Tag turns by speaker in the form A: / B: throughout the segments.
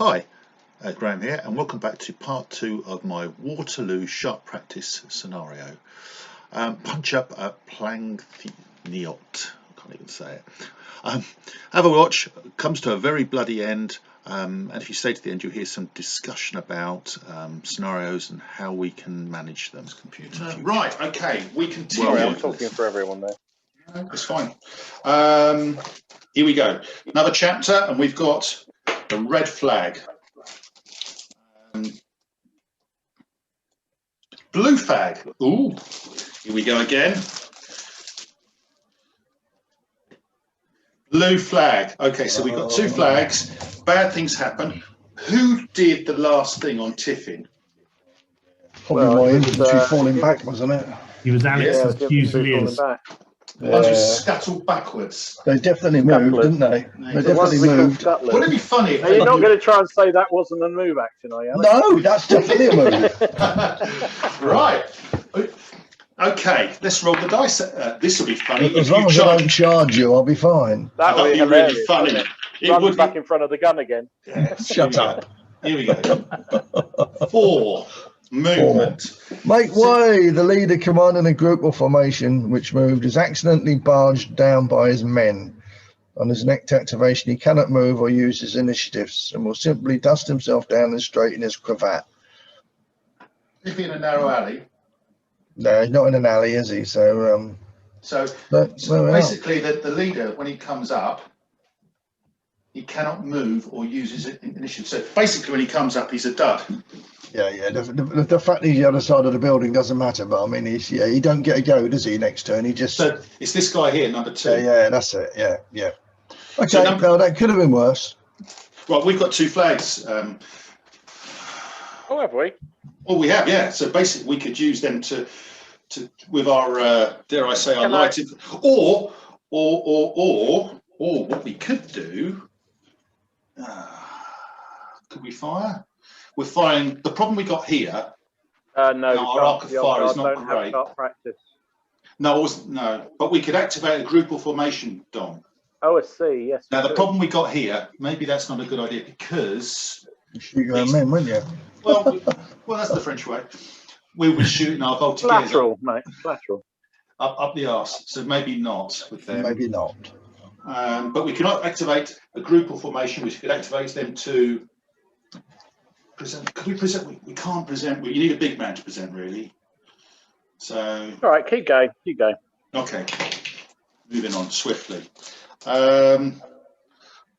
A: Hi, Graham here, and welcome back to part 2 of my Waterloo sharp practice scenario. Punch up at Plancenoit. I can't even say it. Have a watch. Comes to a very bloody end, and if you stay to the end, you'll hear some discussion about scenarios and how we can manage them. Computer.
B: Right. Okay. We continue.
C: Sorry, I'm talking for everyone there.
B: No, it's fine. Here we go. Another chapter, and we've got the red flag. Blue flag. Ooh, here we go again. Blue flag. Okay, so we've got two flags. Bad things happen. Who did the last thing on Tiffin?
D: Probably my infantry falling back, wasn't it?
E: He was Alex's Fusiliers.
B: Ones who scuttled backwards.
D: They definitely moved, didn't they? They definitely moved.
B: Wouldn't it be funny if
C: you're not going to try and say that wasn't a move action, are you?
D: No, that's definitely a move.
B: Right. Okay, let's roll the dice. This will be funny.
D: As long as I don't charge you, I'll be fine.
C: That would be
B: really funny.
C: It would be back in front of the gun again.
B: Yeah.
D: Shut up.
B: Here we go. 4. Movement.
D: Make way! The leader commanding a group or formation which moved is accidentally barged down by his men. On his next activation, he cannot move or use his initiatives and will simply dust himself down and straighten his cravat.
B: Is he in a narrow alley?
D: No, he's not in an alley, is he? So
B: basically, the leader, when he comes up, he cannot move or use his initiative. So basically, when he comes up, he's a dud.
D: Yeah. The fact he's the other side of the building doesn't matter, but I mean, he don't get a go, does he? Next turn, he just.
B: So it's this guy here, number 2.
D: Yeah, that's it. Yeah. Okay, so no, that could have been worse.
B: Well, we've got 2 flags.
C: Oh, have we?
B: Oh, we have, yeah. So basically, we could use them to with our dare I say, our lighted, or what we could do. Could we fire? We're firing. The problem we got here.
C: No,
B: our arc of fire is not great.
C: Practice.
B: No, but we could activate a group or formation, Dom.
C: Oh, I see. Yes.
B: Now the problem we got here, maybe that's not a good idea because
D: you shoot your own men, wouldn't you?
B: Well, that's the French way. We were shooting our voltigeurs.
C: Lateral, mate. Lateral.
B: Up the arse. So maybe not with them.
D: Maybe not.
B: But we cannot activate a group or formation. We could activate them to present. Could we present? We can't present. You need a big man to present, really. So.
C: All right, keep going.
B: Okay. Moving on swiftly.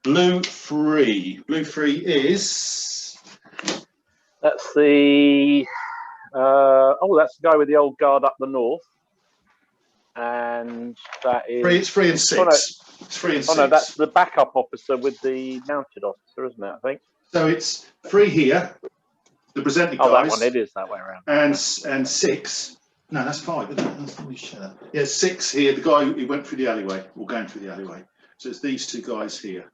B: Blue 3. Blue 3 is.
C: That's the. That's the guy with the old guard up the north. And that is.
B: 3. It's 3 and 6.
C: Oh, no.
B: It's 3 and 6.
C: Oh no, that's the backup officer with the mounted officer, isn't it? I think.
B: So it's 3 here, the presenting guys.
C: Oh, that one. It is that way around.
B: And 6. No, that's 5, isn't it? Yeah, 6 here. The guy who went through the alleyway, or going through the alleyway. So it's these 2 guys here.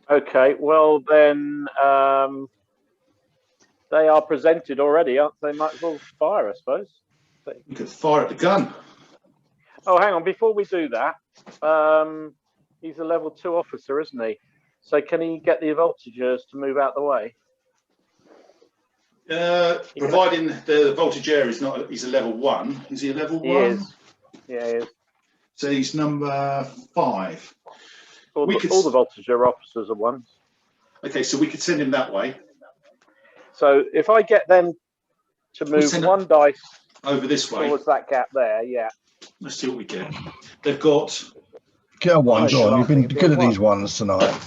C: Okay. Well then, they are presented already, aren't they? Might as well fire, I suppose.
B: You could fire at the gun.
C: Oh, hang on. Before we do that, he's a level 2 officer, isn't he? So can he get the voltigeurs to move out the way?
B: Providing the voltigeur is not, he's a level 1. Is he a level 1?
C: He is. Yeah, he is.
B: So he's number 5.
C: All the voltigeur officers are 1s.
B: Okay, so we could send him that way.
C: So if I get them to move 1 dice
B: over this way
C: towards that gap there, yeah.
B: Let's see what we get. They've got.
D: Get a 1, John. You've been good at these ones tonight.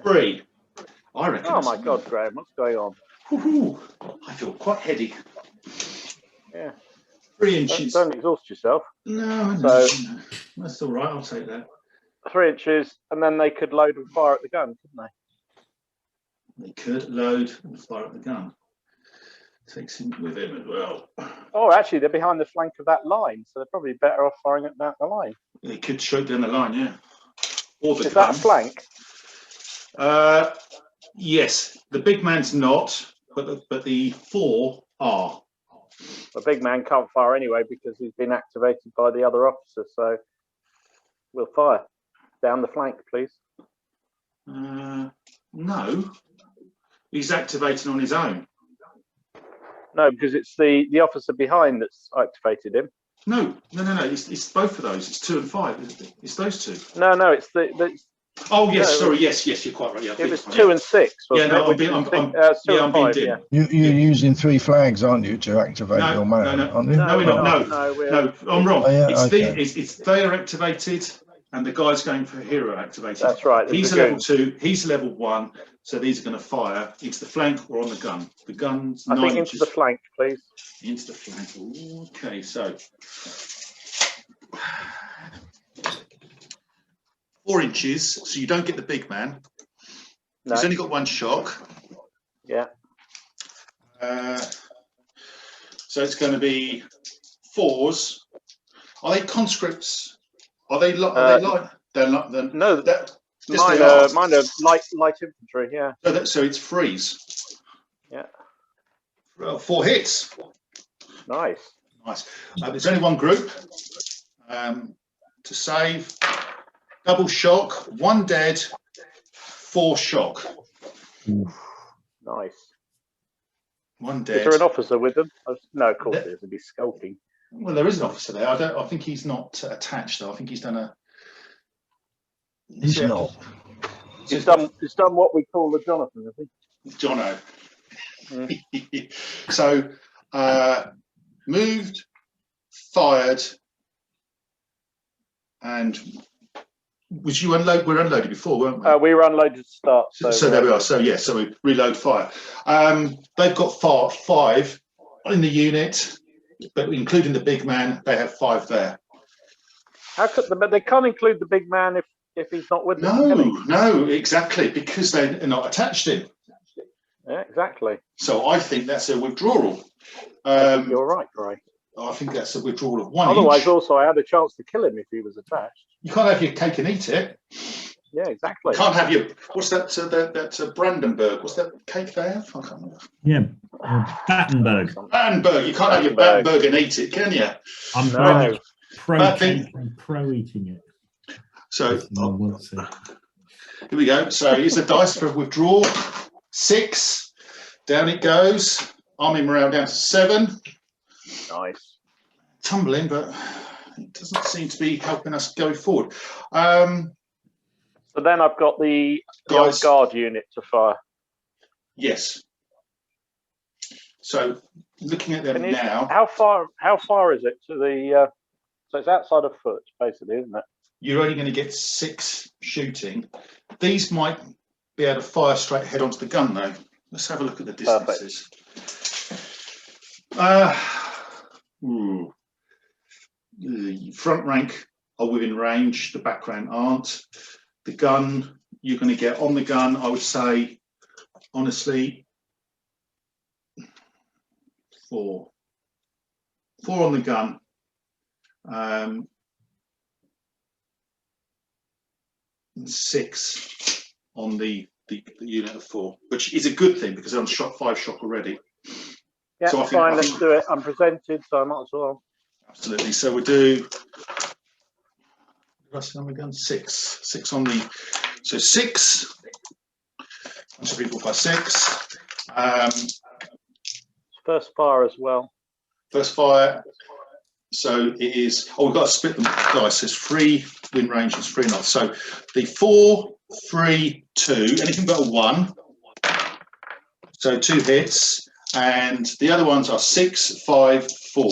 B: 3. I reckon.
C: Oh my God, Graham, what's going on?
B: I feel quite heady.
C: Yeah.
B: 3 inches.
C: Don't exhaust yourself.
B: No. That's all right. I'll take that.
C: 3 inches, and then they could load and fire at the gun, couldn't they?
B: They could load and fire at the gun. Takes him with him as well.
C: Oh, actually, they're behind the flank of that line, so they're probably better off firing it down the line.
B: They could shoot down the line, yeah. Or the
C: Is that a flank?
B: Yes, the big man's not, but the 4 are.
C: The big man can't fire anyway because he's been activated by the other officer, so we'll fire. Down the flank, please.
B: No. He's activating on his own.
C: No, because it's the officer behind that's activated him.
B: No. It's both of those. It's 2 and 5. Isn't it? It's those two.
C: No, it's the.
B: Oh yes,
C: no,
B: sorry. Yes, you're quite right. Yeah,
C: it was 2 and 6.
B: Yeah, no, I'm being dim.
C: Yeah.
D: You're using 3 flags, aren't you, to activate your man? Aren't you?
B: No, we're not. No, I'm wrong.
D: Oh, yeah,
B: It's they are activated, and the guy's going for hero activated.
C: That's right.
B: He's a level 2. He's a level 1. So these are going to fire into the flank or on the gun. The gun's 9
C: inches.
B: Into
C: the flank, please.
B: Into the flank. Okay, so 4 inches, so you don't get the big man.
C: No.
B: He's only got 1 shock.
C: Yeah.
B: So it's going to be 4s. Are they conscripts? Are they light? They're not.
C: No. Mine are light infantry. Yeah.
B: So it's 3s.
C: Yeah.
B: 4 hits.
C: Nice.
B: There's only 1 group to save. Double shock, 1 dead, 4 shock.
C: Nice.
B: 1 dead.
C: Is there an officer with them? No, of course there's. He'd be skulking.
B: Well, there is an officer there. I think he's not attached though. I think he's done a.
D: He's not.
C: He's done what we call the Jonathan, I think.
B: Jono.
C: Mm.
B: So moved, fired, and was you unload? We're unloaded before, weren't we?
C: We were unloaded to start.
B: So there we are. So yeah, so we reload fire. They've got 5 in the unit, but including the big man, they have 5 there.
C: How could but they can't include the big man if he's not with them?
B: No, exactly, because they're not attached in.
C: Yeah, exactly.
B: So I think that's a withdrawal.
C: You're right, Gray.
B: I think that's a withdrawal of 1
C: Otherwise,
B: inch.
C: also, I had a chance to kill him if he was attached.
B: You can't have your cake and eat it.
C: Yeah, exactly.
B: You can't have your, what's that, that Brandenburg, what's that cake they have? I can't remember.
E: Yeah, Battenberg.
B: Battenberg, you can't have your Battenberg and eat it, can you?
E: I'm very pro cake and pro eating it.
B: So, here we go. So here's the dice for withdrawal. 6, down it goes. Army morale down to 7.
C: Nice.
B: Tumbling, but it doesn't seem to be helping us go forward.
C: So then I've got the old guard unit to fire.
B: Yes. So looking at them now.
C: How far is it to the? So it's outside of foot, basically, isn't it?
B: You're only going to get 6 shooting. These might be able to fire straight head onto the gun, though. Let's have a look at the distances. The front rank are within range. The background aren't. The gun, you're going to get on the gun, I would say, honestly, 4. 4 on the gun. And 6 on the unit of 4, which is a good thing because I'm shot 5 shock already.
C: Yeah, so fine, let's do it. I'm presented, so I might as well.
B: Absolutely. So we'll do. What's the number gun? 6. 6 on the. So 6. Bunch of people by 6.
C: First fire as well.
B: First fire. So it is. Oh, we've got to split them dice. There's 3 win range and 3 knots. So the 4, 3, 2. Anything but a 1. So 2 hits, and the other ones are 6, 5, 4.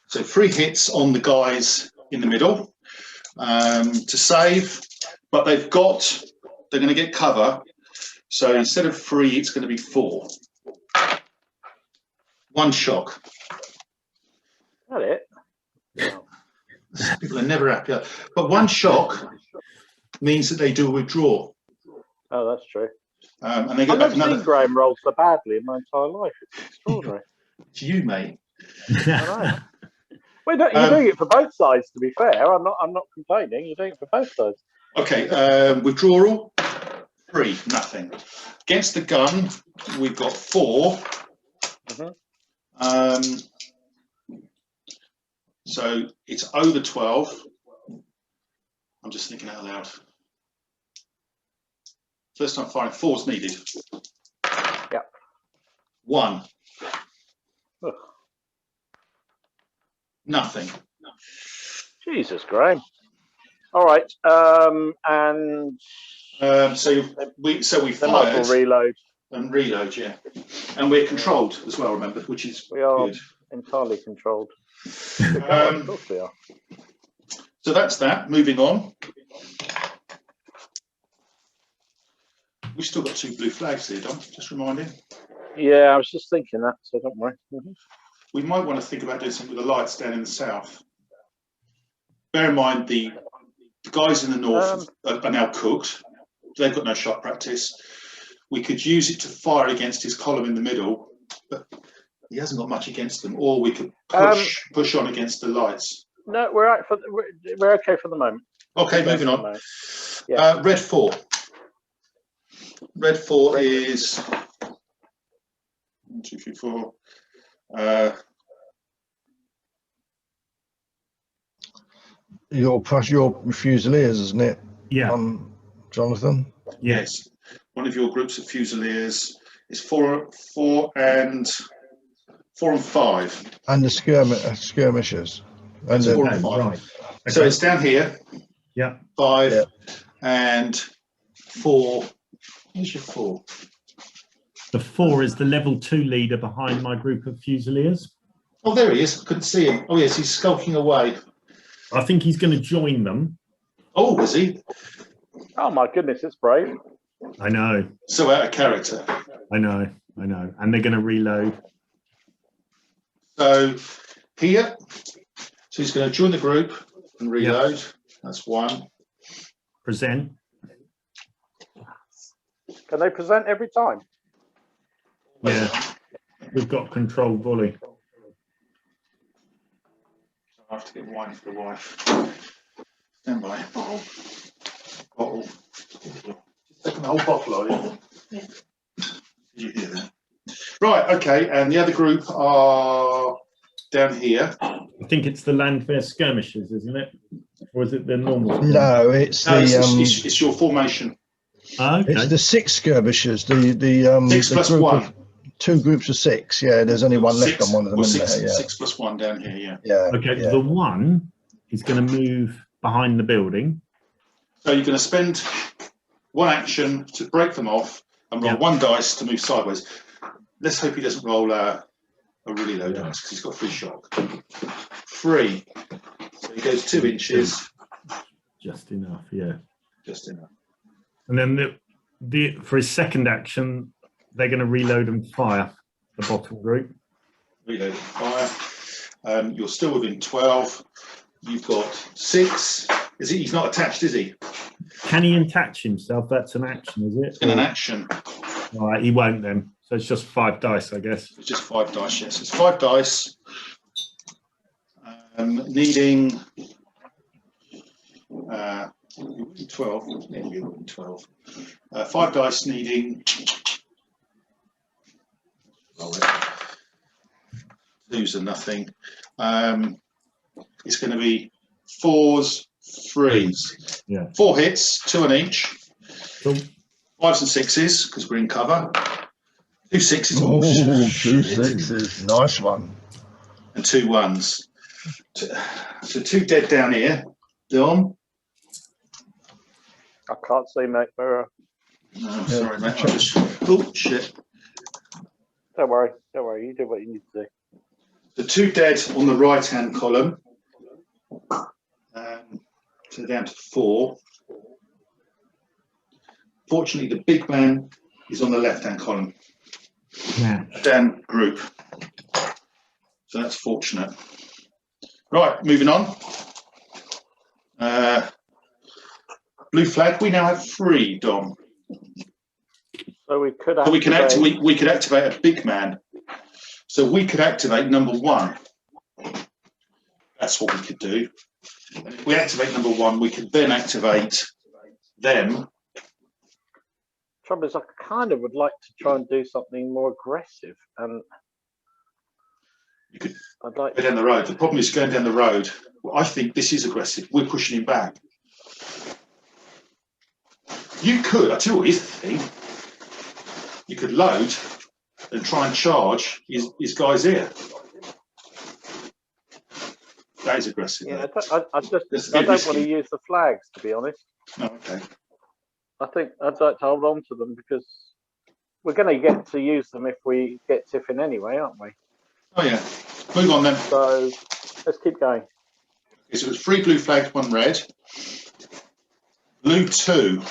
B: So 3 hits on the guys in the middle to save, but they're going to get cover. So instead of 3, it's going to be 4. 1 shock.
C: That it?
B: Wow. People are never happy. But 1 shock means that they do a withdrawal.
C: Oh, that's true.
B: And they get back another.
C: I've never seen Graham roll so badly in my entire life. It's extraordinary.
B: It's you, mate.
C: I know. Well, you're doing it for both sides. To be fair, I'm not complaining. You're doing it for both sides.
B: Okay, withdrawal 3, nothing. Against the gun, we've got 4. So it's over 12. I'm just thinking out loud. First time firing, 4's needed.
C: Yeah.
B: 1.
C: Ugh.
B: Nothing.
C: Jesus, Graham. All right. And
B: So we
C: they might
B: fired
C: as well reload.
B: and reload, yeah. And we're controlled as well, remember, which is
C: We are
B: good.
C: entirely controlled. Of course we are.
B: So that's that. Moving on. We've still got 2 blue flags here, Dom. Just reminding.
C: Yeah, I was just thinking that, so don't worry.
B: We might want to think about doing something with the lights down in the south. Bear in mind the guys in the north are now cooked. They've got no shot practice. We could use it to fire against his column in the middle, but he hasn't got much against them. Or we could push on against the lights.
C: No, we're okay for the moment.
B: Okay, moving on.
C: Yeah.
B: Red 4. Red 4 is 1, 2, 3, 4.
D: Your Fusiliers, isn't it?
E: Yeah.
D: Jonathan.
B: Yes. One of your groups of Fusiliers is 4 and 5.
D: And the skirmishers. And
B: That's 4
D: the,
B: and 5.
E: Right.
B: So
E: Okay.
B: it's down here.
E: Yeah.
B: 5
D: Yeah.
B: and 4. Where's your 4?
E: The 4 is the level 2 leader behind my group of Fusiliers.
B: Oh, there he is. I couldn't see him. Oh, yes, he's skulking away.
E: I think he's going to join them.
B: Oh, is he?
C: Oh my goodness, it's brave.
E: I know.
B: So out of character.
E: I know. I know. And they're going to reload.
B: So here, so he's going to join the group and reload. Yep. That's 1.
E: Present.
C: Can they present every time?
E: Yeah. We've got controlled volley.
B: I have to get wine for the wife. Stand by. Bottle. Just taking the whole bottle, are you? Yeah. Did you hear that? Right, okay, and the other group are down here.
E: I think it's the Landwehr skirmishers, isn't it? Or is it the normal?
D: No, it's
B: it's your formation.
E: Okay.
D: It's the 6 skirmishers. The
B: 6
D: the
B: plus
D: group
B: 1.
D: of 2 groups of 6. Yeah, there's only 1 left on one of them. Isn't there? Yeah.
B: 6 plus 1 down here. Yeah.
D: Yeah.
E: Okay.
D: Yeah.
E: The 1 is going to move behind the building.
B: So you're going to spend 1 action to break them off and roll 1 dice to move sideways. Let's hope he doesn't roll a really low dice because he's got free shock. 3. So he goes 2 inches.
E: Just enough. Yeah.
B: Just enough.
E: And then for his second action, they're going to reload and fire the bottom group.
B: Reload and fire. You're still within 12. You've got 6. Is he? He's not attached, is he?
E: Can he attach himself? That's an action, is it?
B: In an action.
E: All right, he won't then. So it's just 5 dice, I guess.
B: It's just 5 dice, yes. It's 5 dice. Needing 12. Maybe 12. 5 dice needing. Roll it. 2s are nothing. It's going to be 4s, 3s.
E: Yeah.
B: 4 hits, 2 on each.
E: Cool.
B: 5s and 6s because we're in cover. 2 6s.
D: Oh, 2 6s. Nice one.
B: And 2 1s. So 2 dead down here. Dom.
C: I can't see, mate.
B: No, sorry, mate. Oh, shit.
C: Don't worry. Don't worry. You do what you need to do.
B: The 2 dead on the right-hand column. So down to 4. Fortunately, the big man is on the left-hand column.
E: Yeah.
B: Down group. So that's fortunate. Right, moving on. Blue flag. We now have 3, Dom.
C: So we could
B: So we could activate a big man. So we could activate number 1. That's what we could do. And if we activate number 1, we could then activate them.
C: Trouble is, I kind of would like to try and do something more aggressive, and
B: You could
C: I'd like
B: go down the road. The problem is going down the road. Well, I think this is aggressive. We're pushing him back. You could, I tell you what, here's the thing. You could load and try and charge his guy's ear. That is aggressive.
C: Yeah,
B: though.
C: I don't want to use the flags, to be honest.
B: Oh, okay.
C: I think I'd like to hold on to them because we're going to get to use them if we get Tiffin anyway, aren't we?
B: Oh yeah. Move on then.
C: So let's keep going.
B: Okay, so it's 3 blue flags, 1 red. Blue 2.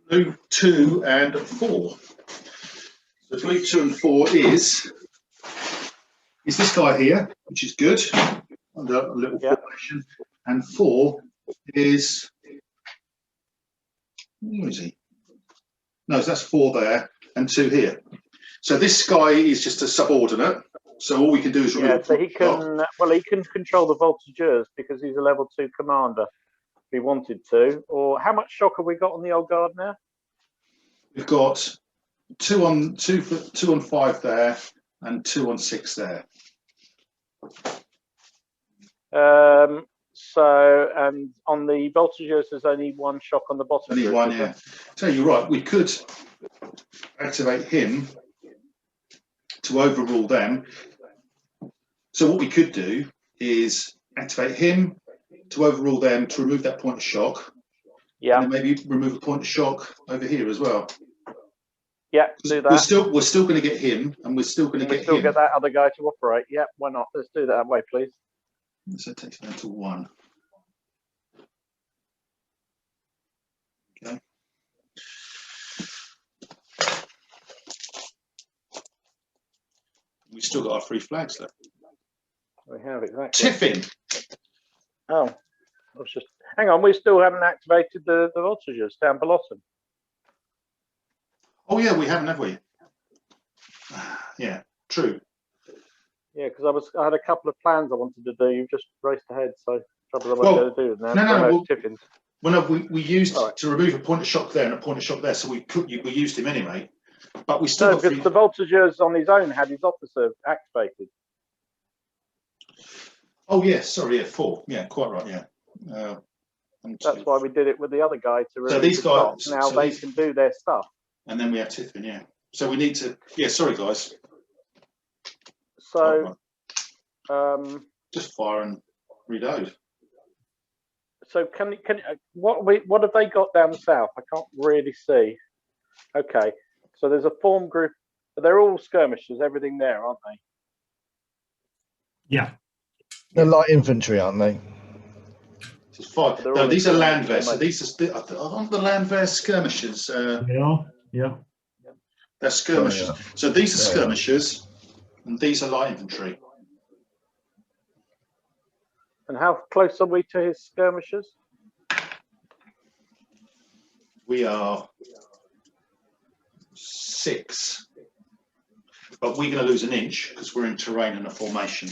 B: Blue 2 and 4. So blue 2 and 4 is this guy here, which is good. Under a little formation. And 4 is, where is he? No, so that's 4 there and 2 here. So this guy is just a subordinate. So all we can do is remove.
C: Yeah, so he can. Well, he can control the voltigeurs because he's a level 2 commander. If he wanted to. Or how much shock have we got on the old guard now?
B: We've got 2 on 5 there and 2 on 6 there.
C: So and on the voltigeurs, there's only 1 shock on the bottom.
B: Only 1, yeah. So you're right. We could activate him to overrule them. So what we could do is activate him to overrule them to remove that point of shock.
C: Yeah.
B: And then maybe remove a point of shock over here as well.
C: Yeah, do that.
B: We're still going to get him, and we're still going to get him.
C: Get that other guy to operate. Yeah, why not? Let's do that way, please.
B: So it takes down to 1. Okay. We've still got our 3 flags left.
C: We have, exactly.
B: Tiffin.
C: Oh, I was just. Hang on, we still haven't activated the voltigeurs down below them.
B: Oh yeah, we haven't, have we? Yeah, true.
C: Yeah, because I had a couple of plans I wanted to do. You've just raced ahead, so trouble I
B: Well,
C: won't go to do now.
B: no.
C: Tiffins.
B: Well, no, we used to remove a point of shock there and a point of shock there, so we used him anyway. But we still got
C: because the voltigeurs on his own had his officer activated.
B: Oh yes, sorry, yeah, 4. Yeah, quite right. Yeah.
C: That's why we did it with the other guy to remove.
B: So these guys
C: now they can do their stuff.
B: And then we have Tiffin, yeah. So we need to. Yeah, sorry guys.
C: So,
B: just fire and reload.
C: So what have they got down south? I can't really see. Okay, so there's a form group. They're all skirmishers. Everything there, aren't they?
E: Yeah.
D: They're light infantry, aren't they?
B: So 5. No, these are landwehr. So these aren't the landwehr skirmishers.
E: They are. Yeah.
B: They're skirmishers. Oh, yeah. So these are skirmishers, and these are light infantry.
C: And how close are we to his skirmishers?
B: We are 6, but we're going to lose an inch because we're in terrain and a formation.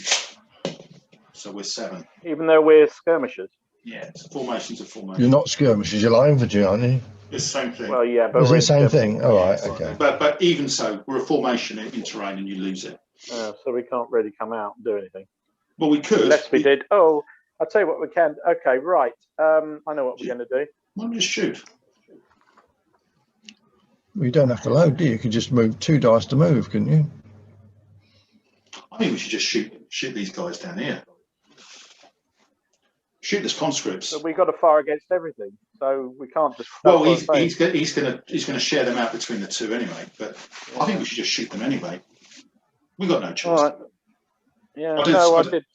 B: So we're 7.
C: Even though we're skirmishers?
B: Yeah, formation's a formation.
D: You're not skirmishers, you're light infantry, aren't you?
B: It's the same thing.
C: Well, yeah, but
D: it's the same thing. All right, okay.
B: But even so, we're a formation in terrain and you lose it.
C: So we can't really come out and do anything.
B: Well, we could.
C: Unless we did. Oh, I'll tell you what we can. Okay, right. I know what we're going to do.
B: Why don't we just shoot?
D: Well, you don't have to load, do you? You can just move 2 dice to move, couldn't you?
B: I think we should just shoot these guys down here. Shoot the conscripts.
C: But we've got to fire against everything, so we can't just.
B: Well, he's going to share them out between the 2 anyway. But yeah. I think we should just shoot them anyway. We got no choice.
C: All right. Yeah. I did.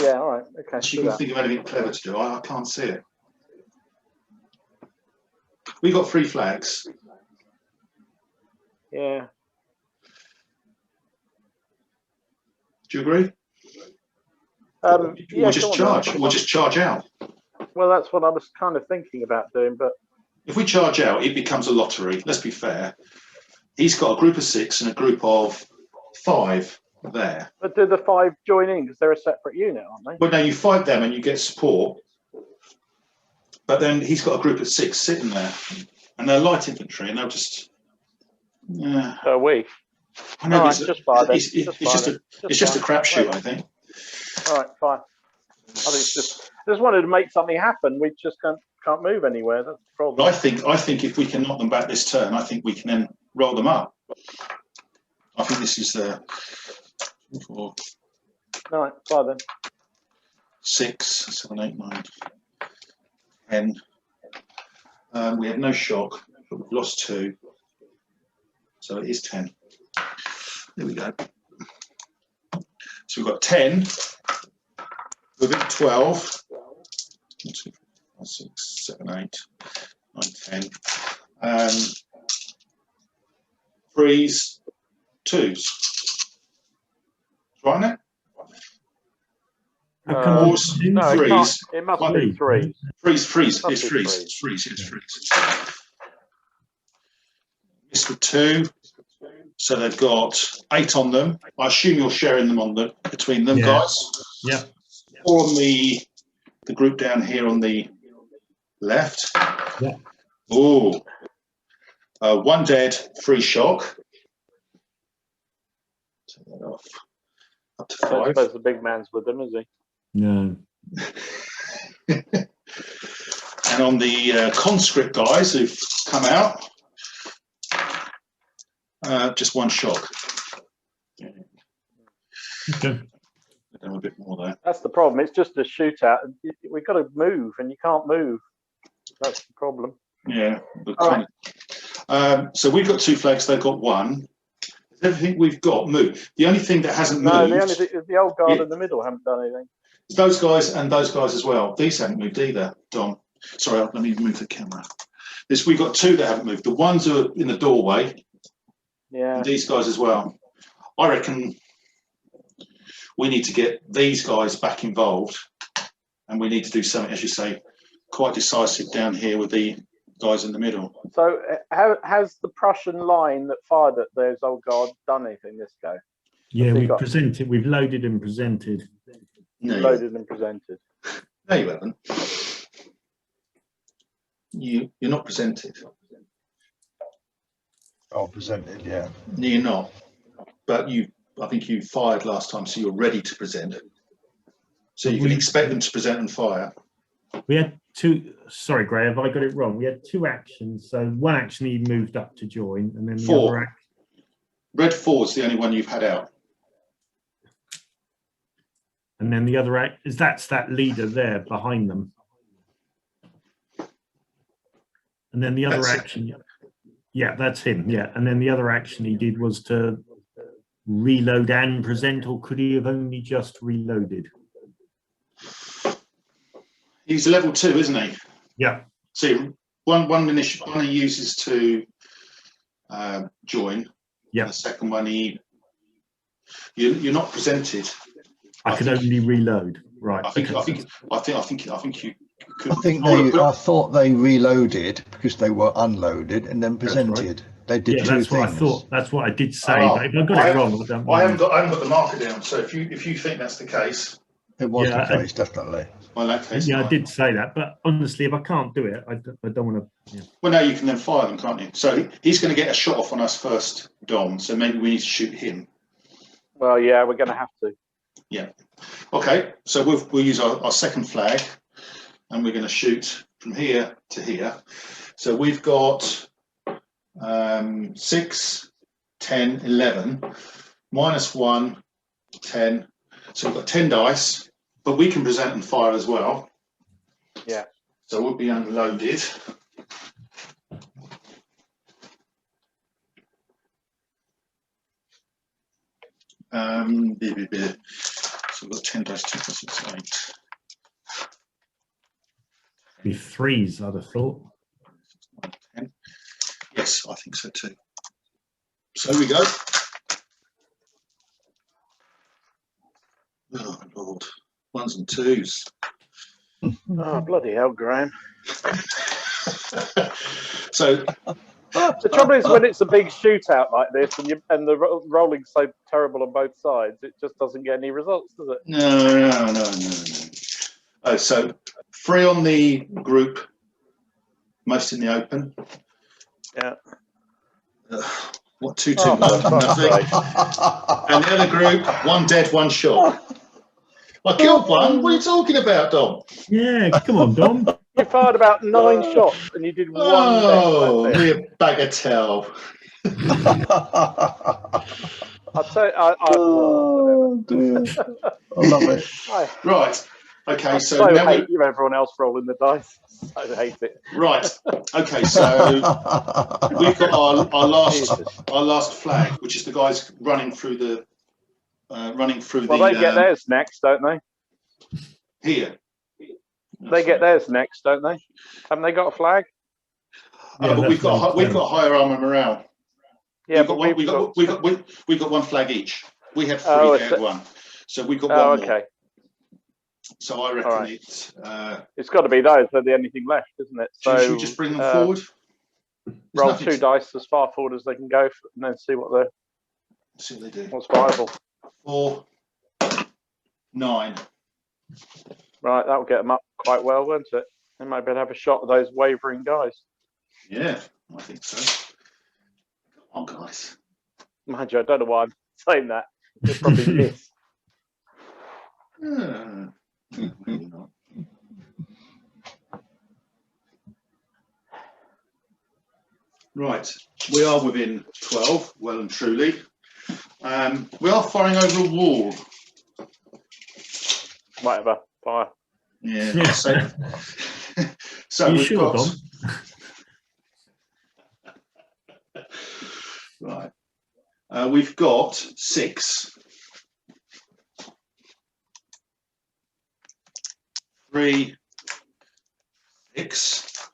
C: Yeah. All right. Okay.
B: So you can think of anything clever to do. I can't see it. We got 3 flags.
C: Yeah.
B: Do you agree?
C: Yeah,
B: we'll just charge. We'll just charge out.
C: Well, that's what I was kind of thinking about doing, but
B: if we charge out, it becomes a lottery. Let's be fair. He's got a group of 6 and a group of 5 there.
C: But do the 5 join in because they're a separate unit, aren't they?
B: Well, no, you fight them and you get support. But then he's got a group of 6 sitting there, and they're light infantry, and they'll just. Yeah.
C: So are we?
B: I know.
C: Right,
B: It's just a crapshoot, I think.
C: All right, fine. I think I just wanted to make something happen. We just can't move anywhere. That's the
B: But
C: problem.
B: I think if we can knock them back this turn, I think we can then roll them up. I think this is the 4,
C: No, fine then.
B: 6, 7, 8, 9, 10. We have no shock, but we've lost 2, so it is 10. There we go. So we've got 10. We've got 12. 1, 2, 3, 4, 6, 7, 8, 9, 10. Threes, 2s. Right now?
E: How come
C: No,
E: it's
C: it can't.
B: Threes.
C: It must
B: One,
C: be 3.
B: Freeze.
C: Must
B: It's
C: be
B: freeze.
C: threes.
B: It's freeze. Yes, freeze. It's with 2. So they've got 8 on them. I assume you're sharing them on the between them,
E: Yeah.
B: guys.
E: Yeah.
B: 4 on the group down here on the left.
E: Yeah.
B: Oh, 1 dead, 3 shock. Take that off. Up to
C: I don't
B: 5.
C: suppose the big man's with them, is he?
E: No.
B: And on the conscript guys who've come out, just 1 shock.
E: Okay.
B: A bit more there.
C: That's the problem. It's just a shootout. We've got to move, and you can't move. That's the problem.
B: Yeah.
C: All right.
B: So we've got 2 flags. They've got 1. Everything we've got moved. The only thing that hasn't
C: No,
B: moved
C: the only thing is the old guard
B: Yeah.
C: in the middle haven't done anything.
B: is those guys and those guys as well. These haven't moved either, Dom. Sorry, let me move the camera. We've got 2 that haven't moved. The ones who are in the doorway,
C: Yeah.
B: and these guys as well. I reckon we need to get these guys back involved, and we need to do something, as you say, quite decisive down here with the guys in the middle.
C: So, has the Prussian line that fired at those old guard done anything this go?
E: Yeah,
C: So
E: we've
C: got-
E: presented, we've loaded and presented.
B: No,
C: Loaded and presented.
B: no, you haven't. You're not presented.
D: Oh, presented, yeah.
B: No, you're not. But I think you fired last time, so you're ready to present. So you can expect them to present and fire.
E: We had 2, sorry, Gray, have I got it wrong? We had 2 actions. So 1 action he moved up to join, and then the
B: 4.
E: other action.
B: Red 4 is the only one you've had out.
E: And then the other act is that's that leader there behind them. And then the other
B: That's it.
E: action, yeah, that's him. Yeah, and then the other action he did was to reload and present, or could he have only just reloaded?
B: He's level 2, isn't he?
E: Yeah,
B: See, one he uses to join.
E: yeah.
B: And the second one you're not presented.
E: I could only reload. Right.
B: I think
E: okay.
B: you could.
D: I think I thought they reloaded because they were unloaded and then presented. They did
E: Yeah,
D: 2
E: that's
D: things.
E: what I thought. That's what I did say.
B: Oh,
E: but if I got
B: I
E: it wrong, I don't
B: I
E: mind.
B: haven't got the marker down. So if you think that's the case,
D: It was
E: Yeah,
D: the case, definitely.
B: well, in that case,
E: Yeah, I did say that. But honestly, if I can't do it, I don't want to. Yeah.
B: Well, now you can then fire them, can't you? So he's going to get a shot off on us first, Dom. So maybe we need to shoot him.
C: Well, yeah, we're going to have to.
B: Yeah. Okay. So we'll use our second flag, and we're going to shoot from here to here. So we've got 6, 10, 11, -1, 10. So we've got 10 dice, but we can present and fire as well.
C: Yeah.
B: So we'll be unloaded. So we've got 10 dice, 2 plus 6, 8.
E: Be 3s, I'd have thought.
B: 10. Yes, I think so too. So we go. Oh Lord, 1s and 2s.
C: Oh, bloody hell, Graham.
B: So
C: The trouble is when it's a big shootout like this and the rolling's so terrible on both sides, it just doesn't get any results, does it?
B: no. Oh, so 3 on the group, most in the open.
C: Yeah.
B: What 2, 2,
C: Oh,
B: nothing.
C: for fuck's sake.
B: And the other group, 1 dead, 1 shot. I killed one. What are you talking about, Dom?
E: Yeah, come on, Dom.
C: You fired about 9 shots and you did one
B: Oh,
C: death. That's it.
B: mere bagatelle.
C: I'll tell you,
D: Oh, dear. I love it.
B: Right. Okay,
C: I
B: so
C: so
B: now
C: hate you, everyone else rolling the dice. I hate it.
B: right. Okay, so we've got our last flag, which is the guys running through the
C: Well, they get theirs next, don't they?
B: here.
C: They get theirs next, don't they? Haven't they got a flag?
E: Yeah,
B: but we've got higher armor morale.
C: Yeah,
B: we've got one flag each. We had 3,
C: Oh,
B: they had 1, so we've got
C: Oh,
B: one
C: okay.
B: more. So I reckon
C: Right.
B: it's
C: got to be those. They're the only thing left, isn't it? So
B: should we just bring them forward?
C: roll 2 dice as far forward as they can go, and then see what
B: they do.
C: what's viable.
B: 4, 9.
C: Right, that will get them up quite well, won't it? They might be able to have a shot at those wavering guys.
B: Yeah, I think so. Come on, guys.
C: Mind you, I don't know why I'm saying that. They'll probably miss.
B: Maybe not. Right, we are within 12, well and truly. We are firing over a wall.
C: Whatever, fire.
B: Yeah. So
E: Are you
B: we've
E: sure,
B: got.
E: Dom?
B: Right. We've got 6. 3, 6.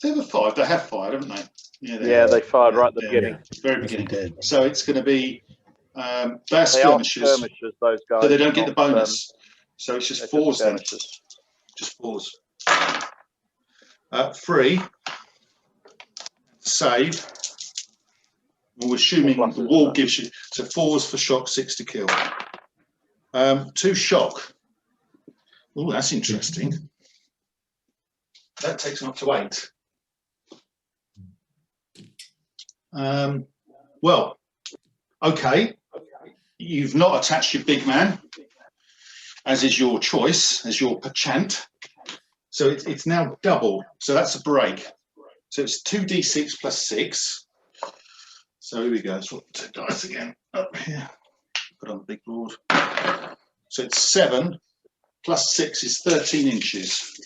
B: They have 5. They have fired, haven't they?
C: Yeah, they fired right at the beginning.
B: Very beginning. So it's going to be they're skirmishers.
C: Skirmishers, those guys.
B: So they don't get the bonus. So it's just 4s then. Just 4s. 3. Save. We're assuming the wall gives you, so 4s for shock, 6 to kill. 2 shock. Oh, that's interesting. That takes them up to 8. Well, okay. You've not attached your big man, as is your choice, as your perchant. So it's now double. So that's a break. So it's 2d6 plus 6. So here we go. So 2 dice again up here. Put on the big board. So it's 7 plus 6 is 13 inches.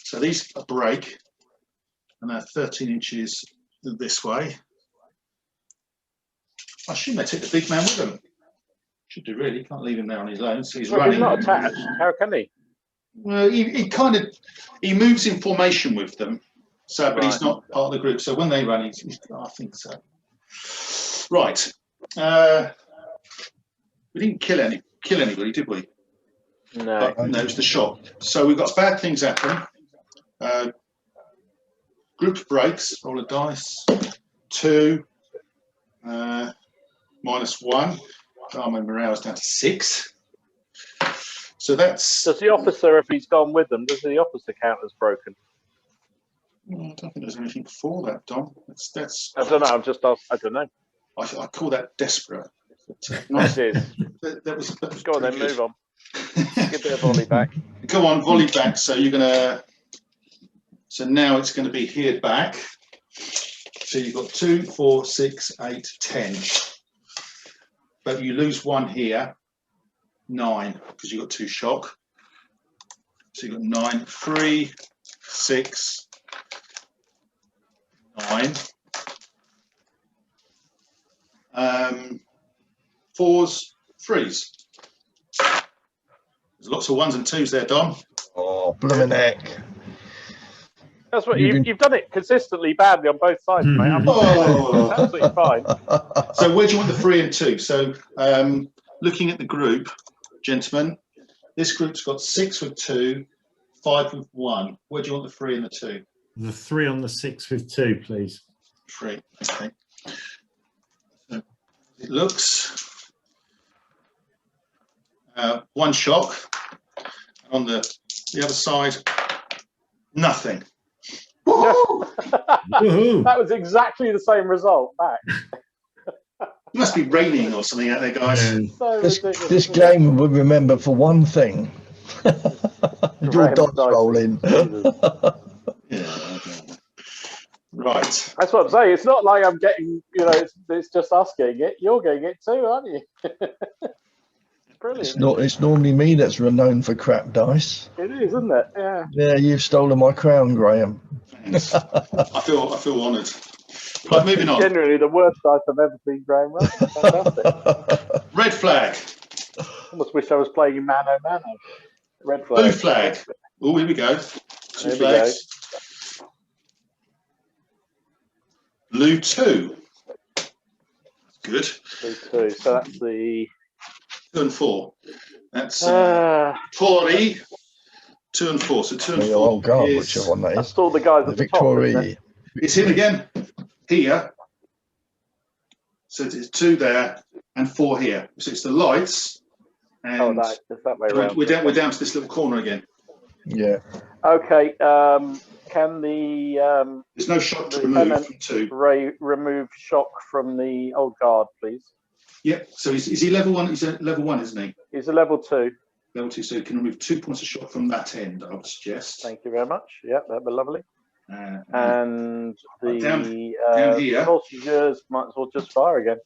B: So these break, and they're 13 inches this way. I assume they take the big man with them. Should do really. Can't leave him there on his own. So he's running.
C: He's not attached. How can he?
B: Well, he moves in formation with them. So, but he's not part of the group. So when they run, I think so. Right. We didn't kill anybody, did we?
C: No.
B: No, it was the shot. So we've got bad things happen. Group breaks. Roll a dice. 2. -1. Armor morale's down to 6. So that's.
C: Does the officer, if he's gone with them, does the officer count as broken?
B: I don't think there's anything for that, Dom. That's.
C: I don't know. I'm just. I don't know.
B: I call that desperate.
C: Nice. That
B: was
C: Go on then.
B: good.
C: Move on. Give it a volley back.
B: Go on, volley back. So you're gonna. So now it's going to be here back. So you've got 2, 4, 6, 8, 10. But you lose 1 here. 9 because you've got 2 shock. So you've got 9, 3, 6, 9. 4s, 3s. There's lots of 1s and 2s there, Dom.
D: Oh, blooming heck.
C: That's what you've done it consistently badly on both sides, mate. I'm absolutely fine.
B: So where do you want the 3 and 2? So looking at the group, gentlemen, this group's got 6 with 2, 5 with 1. Where do you want the 3 and the 2?
E: The 3 on the 6 with 2, please.
B: 3. Okay. So it looks 1 shock. On the other side, nothing.
E: Woohoo!
C: That was exactly the same result back.
B: It must be raining or something out there, guys.
E: Yeah.
C: So
D: This
C: ridiculous.
D: game will be remembered for one thing. Your
C: Graham's
D: dice rolling.
C: Jesus.
B: Yeah. Right.
C: That's what I'm saying. It's not like I'm getting, you know, it's just us getting it. You're getting it too, aren't you? Brilliant.
D: It's normally me that's renowned for crap dice.
C: It is, isn't it? Yeah.
D: Yeah, you've stolen my crown, Graham.
B: Thanks. I feel honoured. Right, moving on.
C: Generally, the worst dice I've ever seen, Graham. Right? Fantastic.
B: Red flag.
C: Almost wish I was playing Mano Mano. Red flag.
B: Blue flag. Oh, here we go. Two
C: Here we
B: flags. Blue 2. Good.
C: Blue 2. So that's the
B: 2 and 4. That's 40. 2 and 4. So 2 and 4.
D: Oh God,
B: is,
D: whichever one that
C: that's
D: is.
C: all the guys
D: The
C: at the top. Isn't
D: Victoria.
C: it?
B: It's him again. Here. So it's 2 there and 4 here. So it's the lights. And
C: Oh, that's that way around.
B: we're down to this little corner again.
D: Yeah.
C: Okay. Can the
B: There's no shot to
C: Lieutenant
B: remove from 2.
C: Ray remove shock from the old guard, please?
B: Yep. So is he level 1? He's a level 1, isn't he?
C: He's a level 2.
B: Level 2. So he can remove 2 points of shock from that end, I would suggest.
C: Thank you very much. Yeah, that'd be lovely. And the
B: down here.
C: sausages might as well just fire again.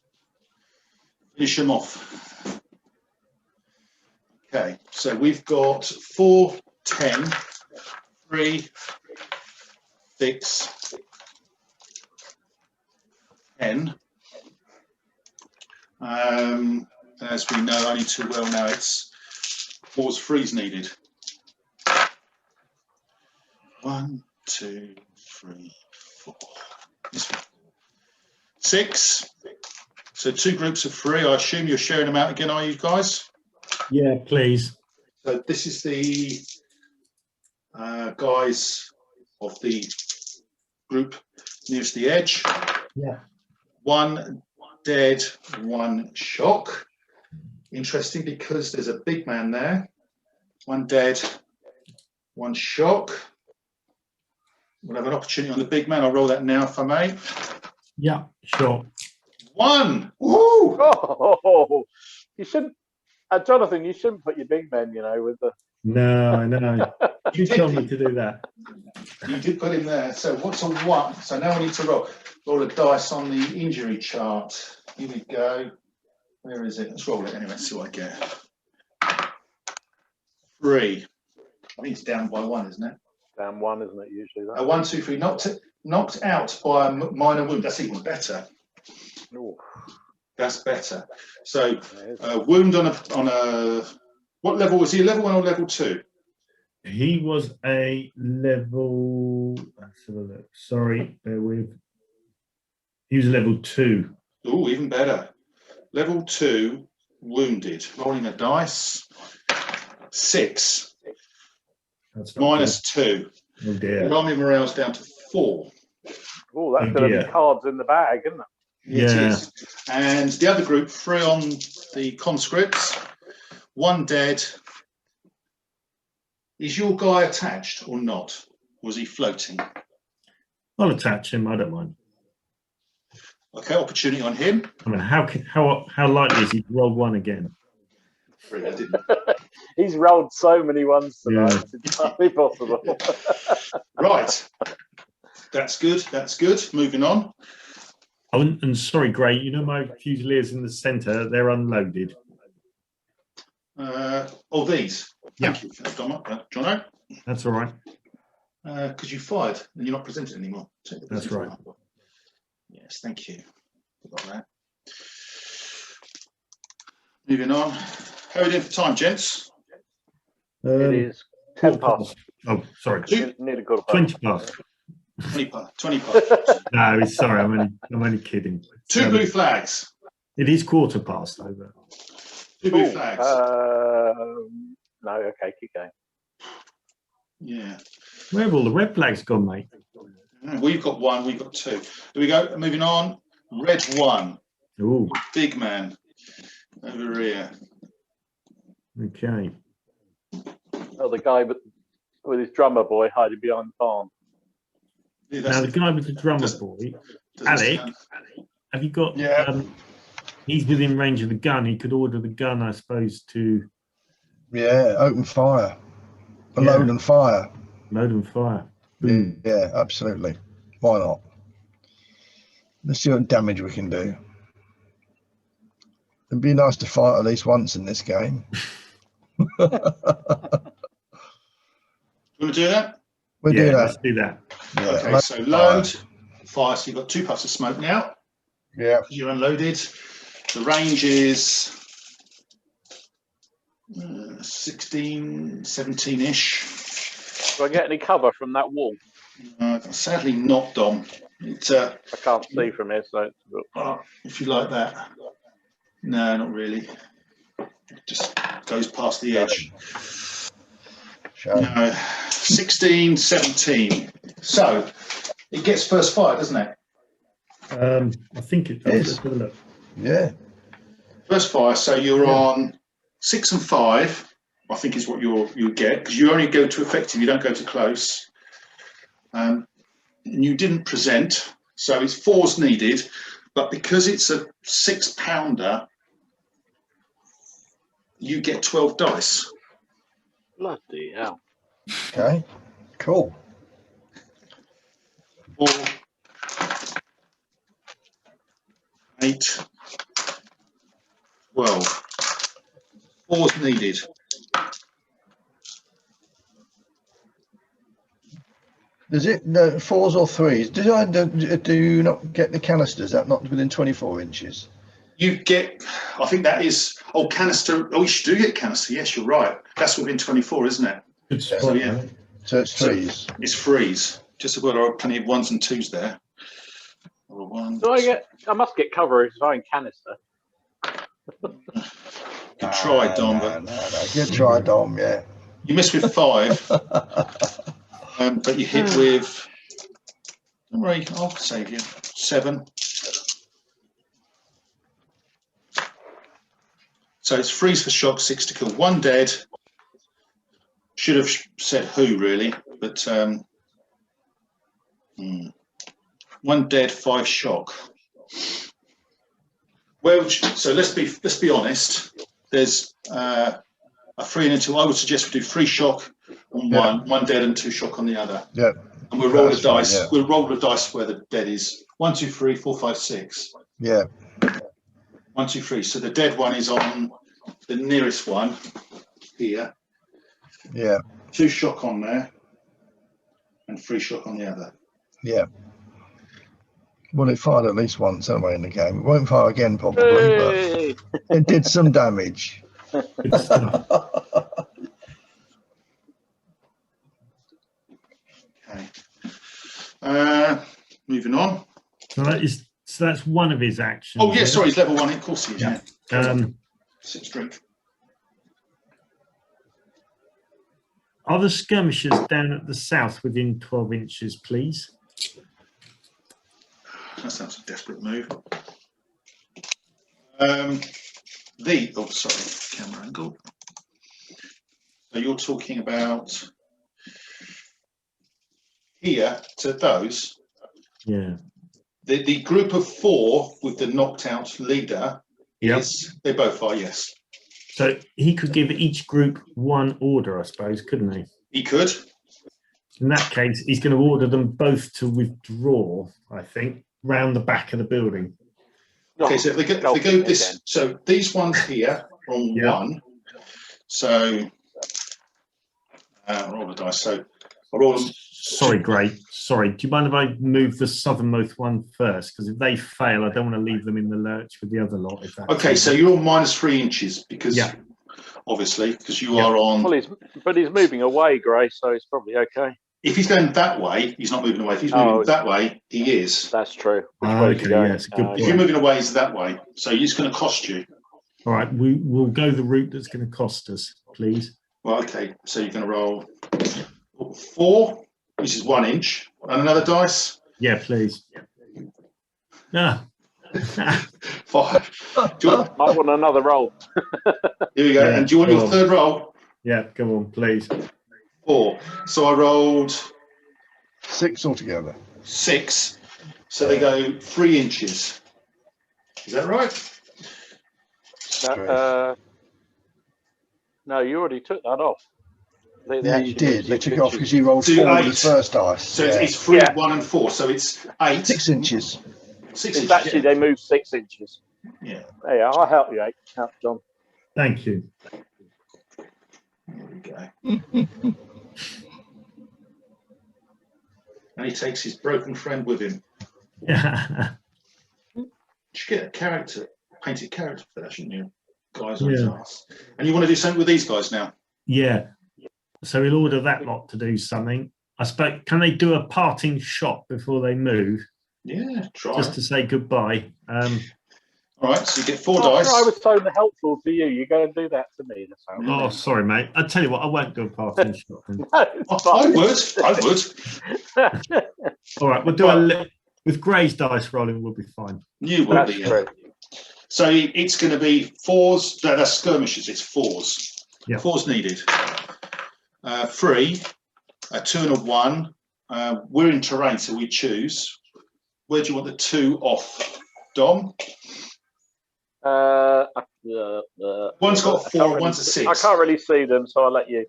B: Finish him off. Okay, so we've got 4, 10, 3, 6, 10. As we know only too well now, it's 4's freeze needed. 1, 2, 3, 4. This one. 6. So 2 groups of 3. I assume you're sharing them out again, are you guys?
E: Yeah, please.
B: So this is the guys of the group nearest the edge.
E: Yeah.
B: 1 dead, 1 shock. Interesting because there's a big man there. 1 dead, 1 shock. We'll have an opportunity on the big man. I'll roll that now if I may.
E: Yeah, sure.
B: 1. Woo!
C: Oh, you shouldn't, Jonathan. You shouldn't put your big men, you know, with the.
E: No, I know. You told me to do that.
B: You did put him there. So what's a 1? So now we need to roll a dice on the injury chart. Here we go. Where is it? Let's roll it anyway. Let's see what I get. 3. I think it's down by 1, isn't it?
C: Down 1, isn't it? Usually that.
B: 1, 2, 3. Knocked out by a minor wound. That's even better.
C: Ooh.
B: That's better. So wound on a what level was he? Level 1 or level 2?
E: He was a level. Let's have a look. Sorry, bear with. He was a level 2.
B: Oh, even better. Level 2, wounded. Rolling a dice. 6.
E: That's not
B: minus 2.
E: good. Oh dear.
B: Army morale's down to 4.
C: Oh, that's going to be cards in the bag, isn't it?
B: It is. And the other group, 3 on the conscripts, 1 dead. Is your guy attached or not? Was he floating?
E: I'll attach him. I don't mind.
B: Okay, opportunity on him.
E: I mean, how likely is he to roll 1 again?
B: I didn't.
C: He's rolled so many ones tonight.
E: Yeah.
C: It's entirely possible.
B: Right. That's good. That's good. Moving on.
E: Oh, and sorry, Gray, you know my Fusiliers in the centre, they're unloaded.
B: These.
E: Yeah.
B: Thank you for that, Jono.
E: That's all right.
B: Because you fired and you're not presented anymore.
E: That's right.
B: Yes, thank you. Got that. Moving on. How are we doing for time, gents?
C: It is 10 past.
E: Oh, sorry.
C: Need a quarter past.
E: 20 past.
B: 20 past.
E: No, sorry, I'm only kidding.
B: 2 blue flags.
E: It is quarter past over.
B: 2 blue flags.
C: No, okay, keep going.
B: Yeah.
E: Where have all the red flags gone, mate?
B: We've got 1, we've got 2. Here we go. Moving on. Red 1.
E: Ooh.
B: Big man. Over here.
E: Okay.
C: Oh, the guy with his drummer boy hiding behind the barn.
B: Yeah,
E: Now, the guy with the drummer boy, Alec, have you got He's within range of the gun. He could order the gun, I suppose, to
D: open fire, load and fire.
E: load and fire.
D: Yeah, absolutely. Why not? Let's see what damage we can do. It'd be nice to fight at least once in this game.
B: You want to do that?
D: We'll do that.
E: Let's do that.
D: Yeah,
B: Okay, so load, fire. So you've got 2 puffs of smoke now.
D: Yeah.
B: You're unloaded. The range is 16, 17-ish.
C: Do I get any cover from that wall?
B: Sadly not, Dom.
C: I can't see from here, so
B: if you like that. No, not really. It just goes past the edge. No, 16, 17. So it gets first fire, doesn't it?
E: I think it does. Let's have a look.
D: Yeah.
B: First fire. So you're on 6 and 5. I think is what you get, because you only go to effective. You don't go to close. And you didn't present, so it's 4s needed. But because it's a 6-pounder, you get 12 dice.
C: bloody hell.
D: Okay. Cool.
B: 4, 8, 12. 4's needed.
D: Does it no 4s or 3s? Do you not get the canisters? Is that not within 24 inches?
B: You get, I think that is, canister. Oh, you do get canister. Yes, you're right. That's within 24, isn't it?
E: Good spot,
B: So, yeah.
E: mate.
D: So it's 3s.
B: It's 3s. Just about there are plenty of 1s and 2s there. Or 1.
C: I must get cover if I'm canister.
B: Good try, Dom.
D: No. Good try, Dom. Yeah.
B: You missed with 5, but you hit with. Don't worry, I'll save you. 7. So it's 3s for shock, 6 to kill. 1 dead. Should have said who really, but 1 dead, 5 shock. Well, so let's be honest. There's a 3 and a 2. I would suggest we do 3 shock on one, 1 dead and 2 shock on the other.
D: Yeah.
B: And we'll roll the dice.
D: Right, yeah.
B: We'll roll the dice where the dead is. 1, 2, 3, 4, 5, 6.
D: Yeah.
B: 1, 2, 3. So the dead one is on the nearest one here.
D: Yeah.
B: 2 shock on there, and 3 shock on the other.
D: Yeah. Well, it fired at least once anyway in the game. It won't fire again probably,
C: Hey!
D: but it did some damage.
E: Good stuff.
B: Okay. Moving on.
E: So that's one of his actions.
B: Oh yeah, sorry, he's level 1. Of course he is. Yeah. 6 drink.
E: Are the skirmishers down at the south within 12 inches, please?
B: That sounds a desperate move. Sorry, camera angle. So you're talking about here to those.
E: Yeah.
B: The group of 4 with the knocked out leader.
E: Yep.
B: They both are, yes.
E: So he could give each group 1 order, I suppose, couldn't he?
B: He could.
E: In that case, he's going to order them both to withdraw, I think, round the back of the building.
B: Okay, so if they go this, so these ones here on 1. So roll the dice. So I'll roll them.
E: Sorry, Gray. Sorry. Do you mind if I move the southernmost one first? Because if they fail, I don't want to leave them in the lurch with the other lot. If that's
B: okay, so you're on -3 inches because obviously because you are on.
C: Well, he's moving away, Gray, so it's probably okay.
B: If he's going that way, he's not moving away. If he's moving that way, he is.
C: That's true.
E: Okay, yes, good point.
B: If you're moving away, it's that way. So it's going to cost you.
E: All right, we'll go the route that's going to cost us, please.
B: Well, okay. So you're going to roll 4, which is 1 inch, and another dice.
E: Yeah, please. Ah.
B: 5. Do you want,
C: I want another roll.
B: here we go.
E: Yeah,
B: and do you want your third roll?
E: Yeah, come on, please.
B: 4. So I rolled
D: 6 altogether.
B: 6. So they go 3 inches. Is that right?
C: No, you already took that off.
D: Yeah, you did. You took it off because you rolled
B: To
D: 4 with
B: 8.
D: his first dice.
B: So
D: Yeah.
B: it's 3,
C: Yeah.
B: 1 and 4. So it's 8.
D: 6 inches.
B: 6
C: It's
B: inches.
C: actually,
B: Yeah.
C: they move 6 inches.
B: Yeah.
C: There you are. I'll help you, help John.
E: Thank you.
B: There we go. And he takes his broken friend with him.
E: Yeah.
B: You should get a character, painted character for that, shouldn't you? Guys on his
E: Yeah.
B: ass. And you want to do something with these guys now?
E: Yeah. So we'll order that lot to do something. I suppose, can they do a parting shot before they move?
B: Yeah, try.
E: Just to say goodbye.
B: All right, so you get 4
C: After
B: dice.
C: I was so helpful to you, you go and do that to me. That's how
E: Oh, sorry, mate. I tell you what, I won't do a parting shot. Then.
C: No, it's
B: I
C: fine.
B: would.
E: All right, we'll do with Gray's dice rolling. We'll be fine.
B: You will
C: That's
B: be.
C: true.
B: So it's going to be 4s. No, that's skirmishes. It's 4s.
E: Yeah.
B: 4s needed. 3, a 2 and a 1. We're in terrain, so we choose. Where do you want the 2 off, Dom? One's got 4, one's a 6.
C: I can't really see them, so I'll let you.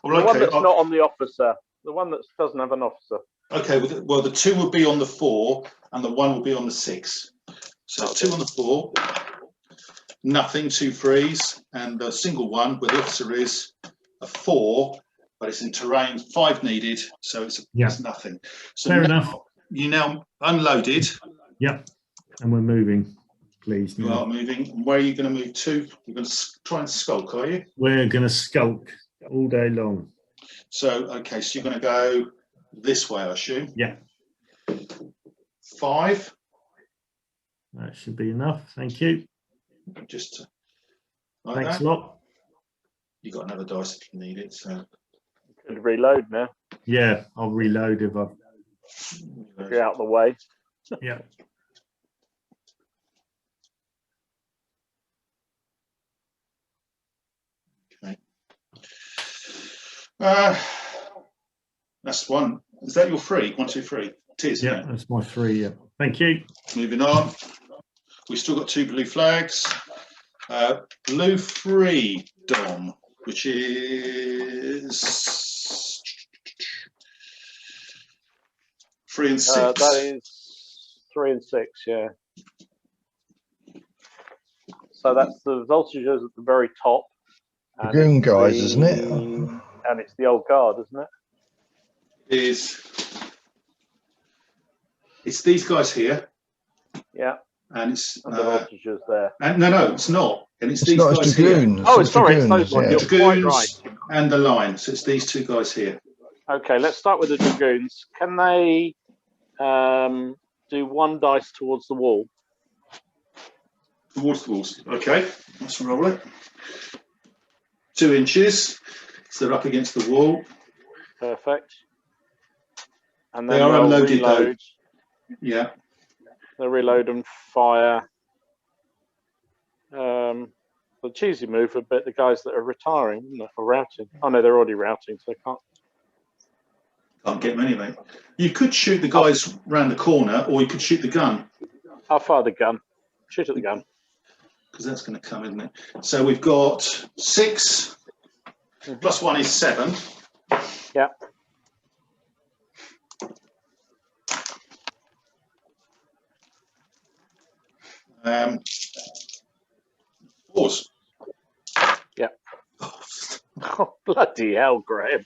B: Well,
C: The one
B: okay,
C: that's not on the officer. The one that doesn't have an officer.
B: okay, well, the 2 will be on the 4, and the 1 will be on the 6. So 2 on the 4, nothing, 2 frees, and the single one where the officer is a 4, but it's in terrain, 5 needed, so it's nothing. So
E: Fair enough.
B: You now unloaded.
E: Yep. And we're moving, please.
B: You are moving. And where are you going to move to? You're going to try and skulk, are you?
E: We're going to skulk all day long.
B: So, okay, so you're going to go this way, I assume.
E: Yeah.
B: 5.
E: That should be enough. Thank you.
B: Just like
E: Thanks
B: that.
E: a lot.
B: You got another dice if you need it. So
C: Could reload now.
E: Yeah, I'll reload if I.
C: Get out of the way.
E: Yeah.
B: Okay. That's 1. Is that your 3? 1, 2, 3. It is.
E: Yeah, that's my 3. Yeah. Thank you.
B: Moving on. We've still got 2 blue flags. Blue 3, Dom, which is 3 and 6.
C: That is 3 and 6, yeah. So that's the voltages at the very top.
D: Dragoon guys, isn't it?
C: And it's the old guard, isn't it?
B: It's these guys here.
C: Yeah.
B: And it's
C: And the voltages there.
B: and no, it's not. And it's these
D: not
B: guys
D: dragoons.
B: here.
C: Oh,
D: It's
C: sorry, it's
D: dragoons,
C: those ones.
D: yeah.
C: You're quite
B: Dragoons
C: right.
B: and the line. So it's these 2 guys here.
C: Okay, let's start with the dragoons. Can they do 1 dice towards the wall?
B: Towards the walls. Okay, let's roll it. 2 inches. So they're up against the wall.
C: Perfect. And
B: They
C: then
B: are
C: they'll
B: unloaded, though.
C: reload.
B: Yeah.
C: They'll reload and fire. The cheesy move a bit. The guys that are retiring, isn't it? Or routing. Oh no, they're already routing, so they can't.
B: Can't get many, mate. You could shoot the guys round the corner, or you could shoot the gun.
C: I'll fire the gun. Shoot at the gun.
B: Because that's going to come, isn't it? So we've got 6 plus 1 is 7.
C: Yeah.
B: Pause.
C: Yeah. Oh, bloody hell, Graham.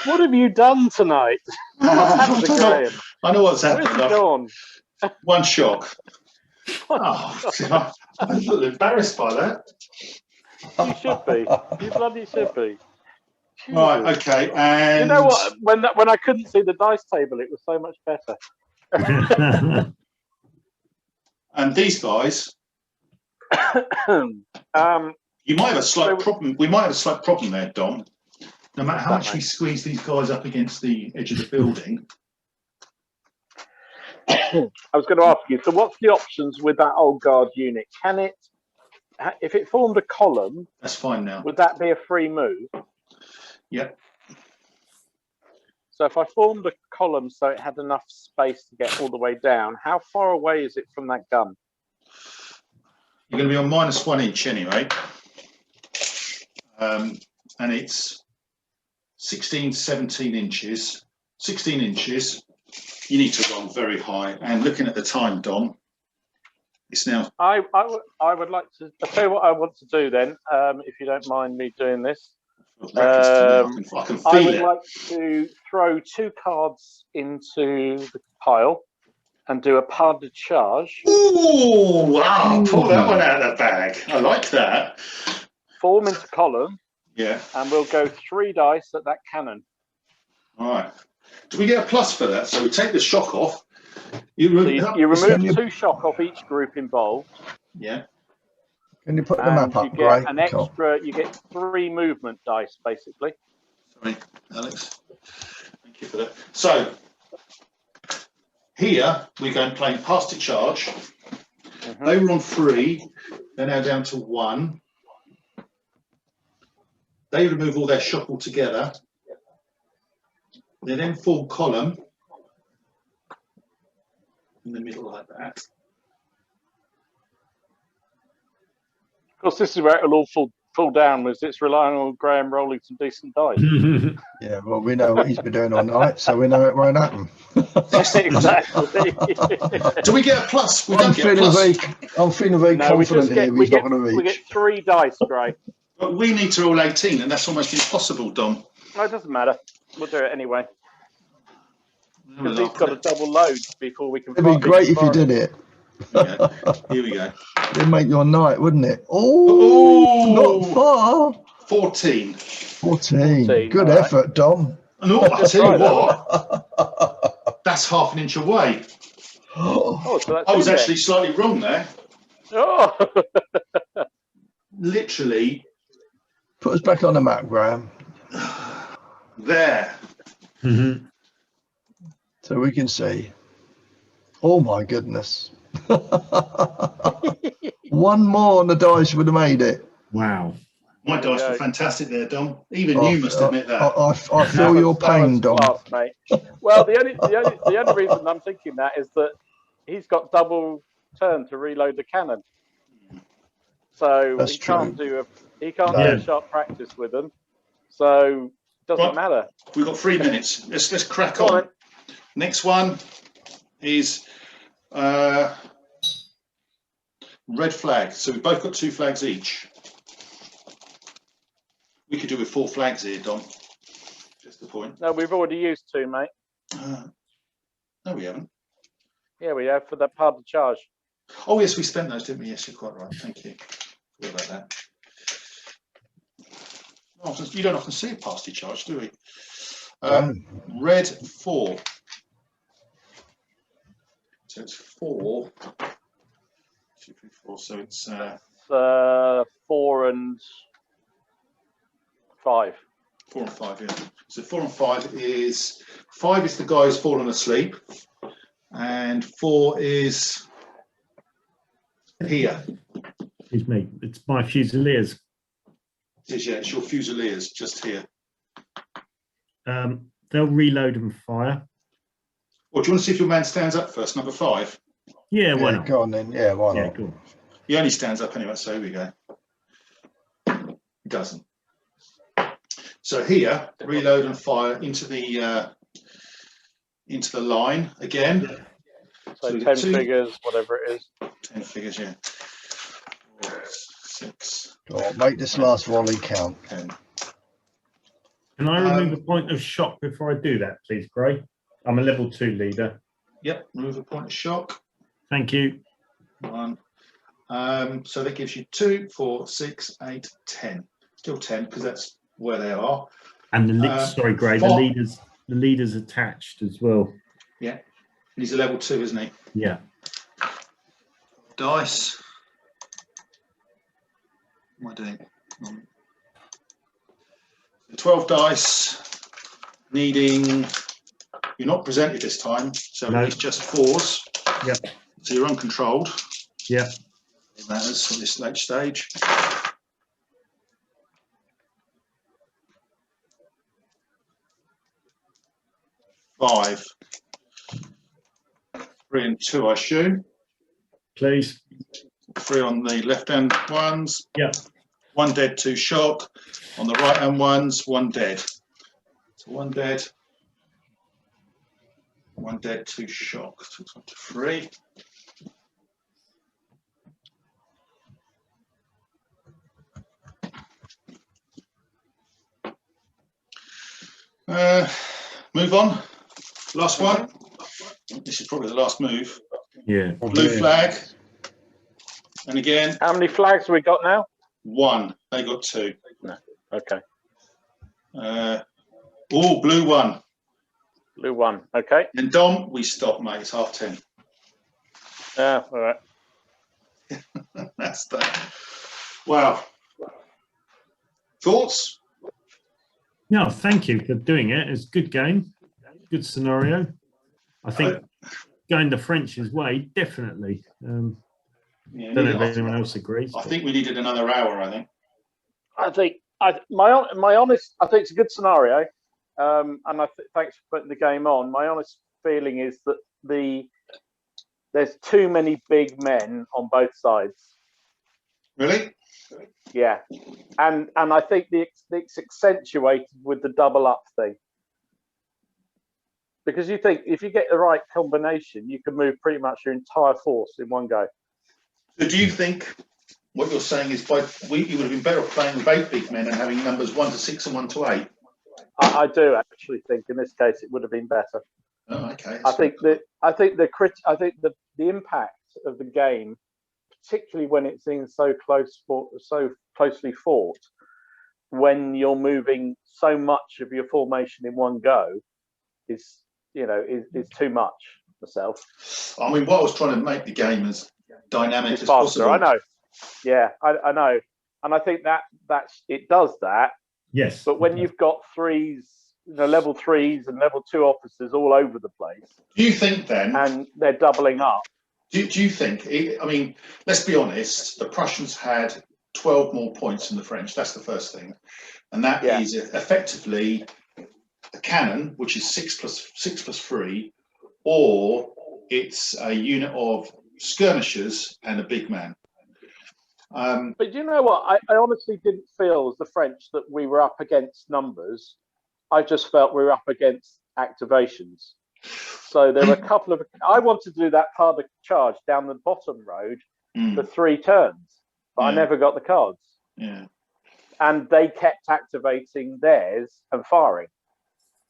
C: What have you done tonight? What's happened to Graham?
B: I know what's
C: Where's
B: happened.
C: he gone?
B: One shock. Oh, I'm a little embarrassed by that.
C: You should be. You bloody should be.
B: Right,
C: Jesus.
B: okay, and
C: You know what? When I couldn't see the dice table, it was so much better.
B: and these guys, you might have a slight problem. We might have a slight problem there, Dom. No matter how much we squeeze these guys up against the edge of the building.
C: I was going to ask you, so what's the options with that old guard unit? Can it, if it formed a column,
B: That's fine now.
C: would that be a free move?
B: Yep.
C: So if I formed a column so it had enough space to get all the way down, how far away is it from that gun?
B: You're going to be on -1 inch anyway. And it's 16, 17 inches. 16 inches. You need to run very high. And looking at the time, Dom, it's now.
C: I would like to. I'll tell you what I want to do then, if you don't mind me doing this.
B: I can feel
C: I would
B: it.
C: like to throw 2 cards into the pile and do a pas de charge.
B: Ooh, wow, pull that one out of the bag. I like that.
C: Form into column.
B: Yeah.
C: And we'll go 3 dice at that cannon.
B: All right. Do we get a plus for that? So we take the shock off. You
C: remove 2 shock off each group involved.
B: Yeah.
D: Can you put the map up?
C: You get an extra. You get 3 movement dice, basically.
B: Sorry, Alex. Thank you for that. So here we're going playing pass to charge. They were on 3. They're now down to 1. They remove all their shock altogether. They then form column in the middle like that.
C: Of course, this is where it'll all fall down, was it's relying on Graham rolling some decent dice.
D: Yeah, well, we know what he's been doing all night, so we know it won't happen.
C: Exactly.
B: Do we get a plus? We
D: I'm
B: don't get a plus.
D: I'm feeling very confident here he's not going to reach.
C: We get 3 dice, Gray.
B: But we need to roll 18, and that's almost impossible, Dom.
C: No, it doesn't matter. We'll do it anyway. Because he's got a double load before we can.
D: It'd be great if you did it.
B: Here we go.
D: It'd make your night, wouldn't it? Oh, not far.
B: 14.
D: 14. Good effort, Dom.
B: No, I tell you what, that's half an inch away.
C: Oh, so that's
B: I was actually slightly wrong there.
C: Oh.
B: Literally.
D: Put us back on the map, Graham.
B: There.
D: So we can see. Oh my goodness. One more and the dice would have made it.
E: Wow.
B: My dice were fantastic there, Dom. Even you must admit that.
D: I feel your pain, Dom.
C: Fast, mate. Well, the only reason I'm thinking that is that he's got double turn to reload the cannon. So
D: That's
C: he can't
D: true.
C: do a sharp practice with them. So it doesn't matter.
B: We've got 3 minutes. Let's crack on. Next one is red flag. So we've both got 2 flags each. We could do with 4 flags here, Dom. Just the point.
C: No, we've already used 2, mate.
B: No, we haven't.
C: Yeah, we have for that part of the charge.
B: Oh, yes, we spent those, didn't we? Yes, you're quite right. Thank you. Forgot about that. You don't often see a pasty charge, do we? Red 4. So it's 4. 2, 3, 4. So it's
C: 4 and 5.
B: 4 and 5, yeah. So 4 and 5 is 5 is the guy who's fallen asleep, and 4 is here.
E: Excuse me, it's my Fusiliers.
B: It is, yeah, it's your Fusiliers just here.
E: They'll reload and fire.
B: Well, do you want to see if your man stands up first, number 5?
E: Yeah, why not?
D: Go on then. Yeah, why not?
E: Cool.
B: He only stands up anyway, so here we go. He doesn't. So here, reload and fire into the line again.
C: So 10 figures, whatever it is.
B: 10 figures, yeah. 4, 6.
D: Go on, make this last volley count.
B: 10.
E: Can I remove a point of shock before I do that, please, Gray? I'm a level 2 leader.
B: Yep, remove a point of shock.
E: Thank you.
B: 1. So that gives you 2, 4, 6, 8, 10. Still 10 because that's where they are.
E: And sorry, Gray, the leader's attached as well.
B: Yeah, he's a level 2, isn't he?
E: Yeah.
B: Dice. What am I doing? 12 dice. Needing. You're not presented this time, so
E: no.
B: It's just 4s.
E: Yep.
B: So you're uncontrolled.
E: Yep.
B: It matters at this late stage. 5. 3 and 2, I assume.
E: Please.
B: 3 on the left-hand ones.
E: Yeah.
B: 1 dead, 2 shock. On the right-hand ones, 1 dead. So 1 dead. 1 dead, 2 shock. So it's up to 3. Move on. Last one. This is probably the last move.
E: Yeah.
B: Blue flag. And again,
C: How many flags have we got now?
B: 1. They got 2.
C: No. Okay.
B: Oh, blue 1.
C: Blue 1. Okay.
B: And Dom, we stop, mate. It's 10:30.
C: Yeah. All right.
B: That's that. Wow. Thoughts?
E: No, thank you for doing it. It's a good game, good scenario. I think going the French's way, definitely.
B: Yeah,
E: Don't know if anyone else agrees.
B: I think we needed another hour, I think.
C: I think my honest. I think it's a good scenario, and thanks for putting the game on. My honest feeling is that there's too many big men on both sides.
B: Really?
C: Yeah, and I think it's accentuated with the double up thing, because you think if you get the right combination, you can move pretty much your entire force in one go.
B: So do you think what you're saying is you would have been better off playing with 8 big men and having numbers 1 to 6 and 1 to 8?
C: I do actually think in this case it would have been better.
B: Oh, okay.
C: I think the impact of the game, particularly when it's in so closely fought, when you're moving so much of your formation in one go, is too much. Myself.
B: I mean, what I was trying to make the game as dynamic as
C: faster,
B: possible.
C: I know. Yeah, I know, and I think that it does that.
E: Yes.
C: But when you've got level 3s and level 2 officers all over the place,
B: do you think then?
C: And they're doubling up.
B: Do you think? I mean, let's be honest. The Prussians had 12 more points than the French. That's the first thing, and that is effectively a cannon, which is 6 plus 3, or it's a unit of skirmishers and a big man.
C: But you know what? I honestly didn't feel as the French that we were up against numbers. I just felt we were up against activations. So there were a couple of. I wanted to do that part of the charge down the bottom road for 3 turns, but I never got the cards.
B: Yeah.
C: And they kept activating theirs and firing,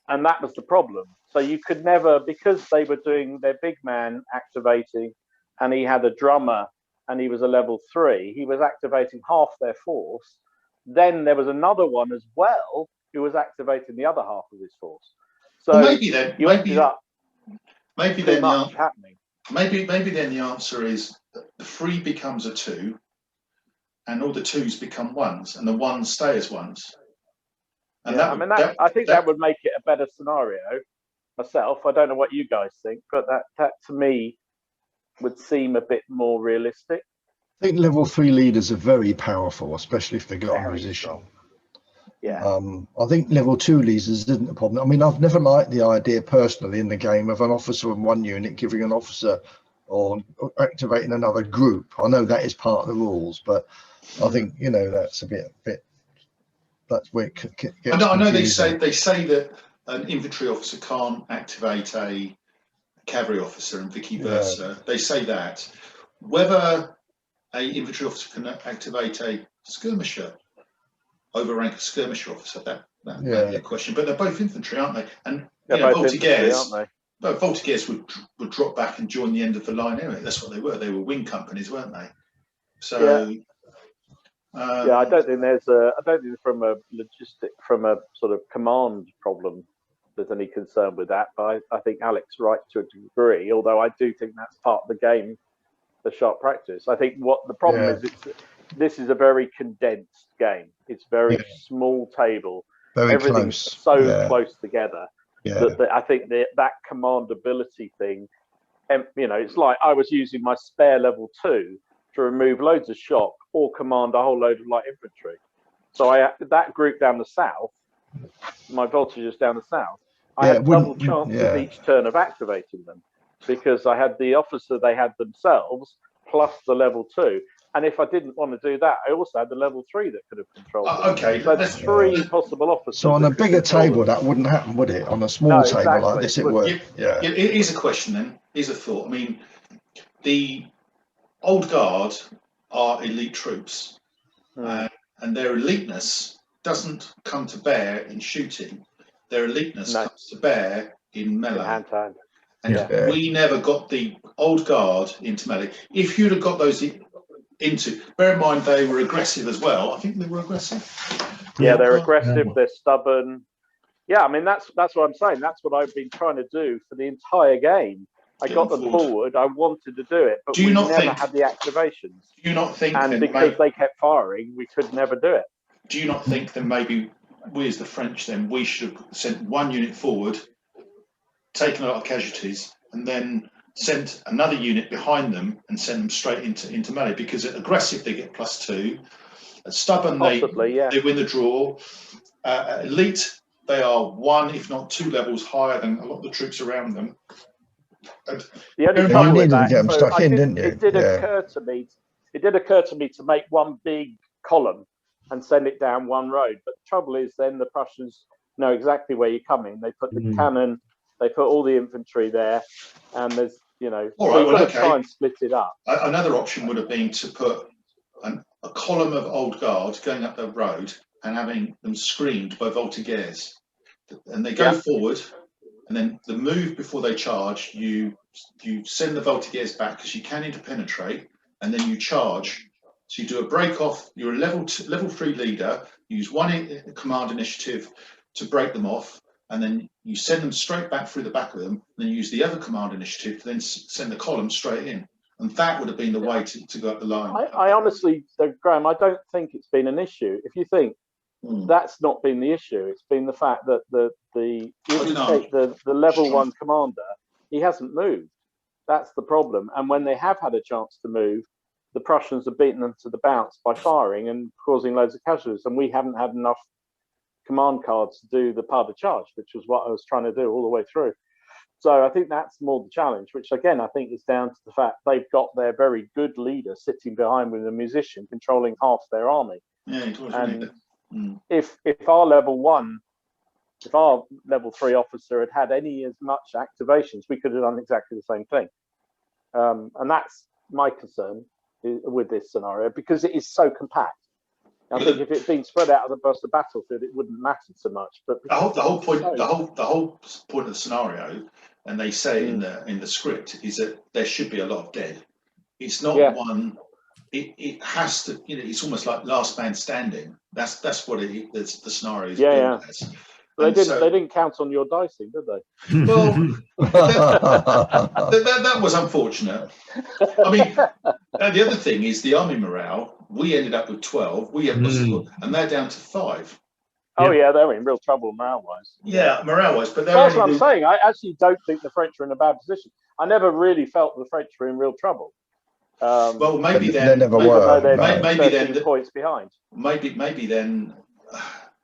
C: and that was the problem. So you could never, because they were doing their big man activating, and he had a drummer, and he was a level 3. He was activating half their force. Then there was another one as well who was activating the other half of his force. So
B: well, maybe then
C: happening.
B: Maybe then the answer is that the 3 becomes a 2, and all the 2s become 1s, and the 1s stay as 1s. And
C: I think that would make it a better scenario. Myself, I don't know what you guys think, but that to me would seem a bit more realistic.
D: I think level 3 leaders are very powerful, especially if they got a position.
C: Yeah.
D: I think level 2 leaders isn't a problem. I mean, I've never liked the idea personally in the game of an officer in one unit giving an officer or activating another group. I know that is part of the rules, but I think that's a bit. That's where it gets
B: I know they say that an infantry officer can't activate a cavalry officer and vice versa. They say that. Whether a infantry officer can activate a skirmisher, overrank a skirmisher officer, that might be a question. But they're both infantry, aren't they? And Voltigeurs would drop back and join the end of the line anyway. That's what they were. They were wing companies, weren't they? So
C: I don't think from a sort of command problem there's any concern with that. But I think Alex right to a degree, although I do think that's part of the game, the sharp practice. I think what the problem is, this is a very condensed game. It's very small table.
D: Very
C: Everything's
D: close.
C: Close together. That I think that commandability thing, it's like I was using my spare level 2 to remove loads of shock or command a whole load of light infantry. So that group down the south, my voltages down the south, I had double chances each turn of activating them, because I had the officer they had themselves plus the level 2. And if I didn't want to do that, I also had the level 3 that could have controlled it.
B: Okay,
C: So there's 3 possible officers.
D: So on a
C: that could
D: bigger
C: control
D: table,
C: them.
D: that wouldn't happen, would it? On a small
C: No,
D: table
C: exactly.
D: like this, it
C: It
D: would.
B: Yeah,
D: Yeah.
B: it is a question then. Here's a thought. I mean, the old guard are elite troops, and their eliteness doesn't come to bear in shooting. Their eliteness comes to bear in melee.
C: Hand to hand.
B: And we never got the old guard into melee. If you'd have got those into, bear in mind they were aggressive as well. I think they were aggressive.
C: Yeah, they're aggressive. They're stubborn. Yeah, I mean that's what I'm saying. That's what I've been trying to do for the entire game. I got them forward. I wanted to do it, but we never had the activations.
B: Do you not think?
C: And because they kept firing, we could never do it.
B: Do you not think that maybe we, as the French, then we should have sent one unit forward, taken a lot of casualties, and then sent another unit behind them and sent them straight into melee? Because at aggressive they get +2, at stubborn they win the draw, at elite they are 1 if not 2 levels higher than a lot of the troops around them. And
C: the only trouble with that,
D: get them stuck in, didn't you?
C: It did occur to me. It did occur to me to make one big column and send it down one road. But the trouble is, then the Prussians know exactly where you're coming. They put the cannon, they put all the infantry there, and there's try and split it up.
B: Another option would have been to put a column of old guard going up the road and having them screened by voltigeurs, and they go forward. And then the move before they charge, you send the voltigeurs back because you can interpenetrate, and then you charge. So you do a break off. You're a level 3 leader. You use one command initiative to break them off, and then you send them straight back through the back of them. And then you use the other command initiative to then send the column straight in. And that would have been the way to go up the line.
C: I honestly, Graham, I don't think it's been an issue. If you think that's not been the issue, it's been the fact that the level 1 commander, he hasn't moved. That's the problem. And when they have had a chance to move, the Prussians have beaten them to the bounce by firing and causing loads of casualties. And we haven't had enough command cards to do the pas de charge, which was what I was trying to do all the way through. So I think that's more the challenge, which again, I think is down to the fact they've got their very good leader sitting behind with a musician controlling half their army.
B: Yeah, it was.
C: And if our level 3 officer had any as much activations, we could have done exactly the same thing. And that's my concern with this scenario, because it is so compact. I think if it had been spread out across the battlefield, it wouldn't matter so much. But the whole point of
B: the scenario, and they say in the script, is that there should be a lot of dead. It's not one. It has to. It's almost like last man standing. That's what the scenario is. As.
C: They didn't count on your dicing, did they?
B: Well, that was unfortunate. I mean, the other thing is the army morale. We ended up with 12. And they're down to 5.
C: Oh yeah, they're in real trouble morale-wise.
B: Yeah, morale-wise, but
C: that's what I'm saying. I actually don't think the French are in a bad position. I never really felt the French were in real trouble.
B: Well, maybe then
D: they never were.
B: Maybe then
C: points behind.
B: Maybe then.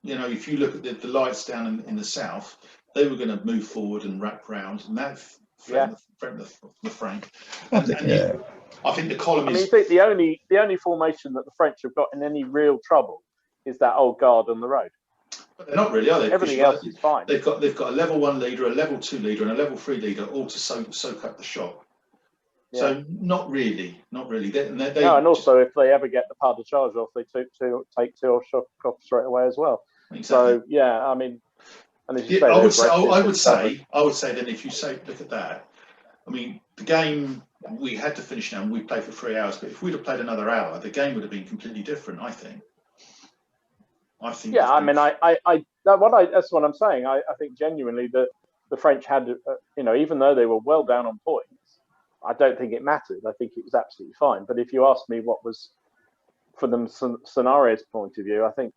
B: If you look at the lights down in the south, they were going to move forward and wrap round, and that threatened the Frank. I think the column is.
C: I think the only formation that the French have got in any real trouble is that old guard on the road.
B: But they're not really, are they?
C: Everything else is fine.
B: They've got a level 1 leader, a level 2 leader, and a level 3 leader, all to soak up the shock. Yeah. So not really.
C: And also if they ever get the pas de charge off, they take 2 off straight away as well.
B: Exactly.
C: So yeah, I mean, and as you say,
B: I would say then, if you look at that, I mean, the game we had to finish now, and we played for 3 hours. But if we'd have played another hour, the game would have been completely different. I think.
C: Yeah, I mean, that's what I'm saying. I think genuinely that the French had, even though they were well down on points, I don't think it mattered. I think it was absolutely fine. But if you ask me what was, from the scenario's point of view, I think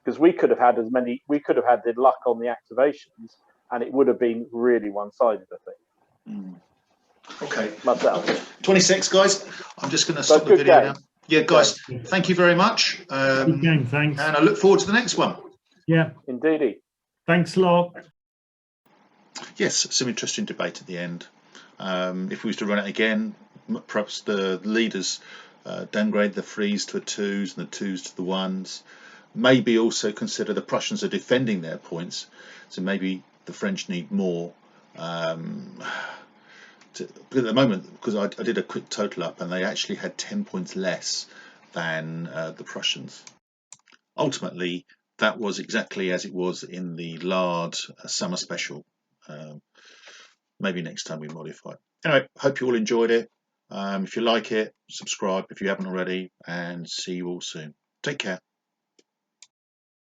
C: because we could have had the luck on the activations, and it would have been really one-sided, I think.
B: Okay.
C: Myself.
B: 26, guys. I'm just going to stop the video now. Yeah, guys, thank you very much.
E: Good game, thanks.
B: And I look forward to the next one.
E: Yeah.
C: Indeedy.
E: Thanks a lot.
A: Yes, some interesting debate at the end. If we was to run it again, perhaps the leaders downgrade the 3s to a 2s and the 2s to the 1s. Maybe also consider the Prussians are defending their points, so maybe the French need more. But at the moment, because I did a quick total up, and they actually had 10 points less than the Prussians. Ultimately, that was exactly as it was in the Lard summer special. Maybe next time we modify it. Anyway, hope you all enjoyed it. If you like it, subscribe if you haven't already, and see you all soon. Take care.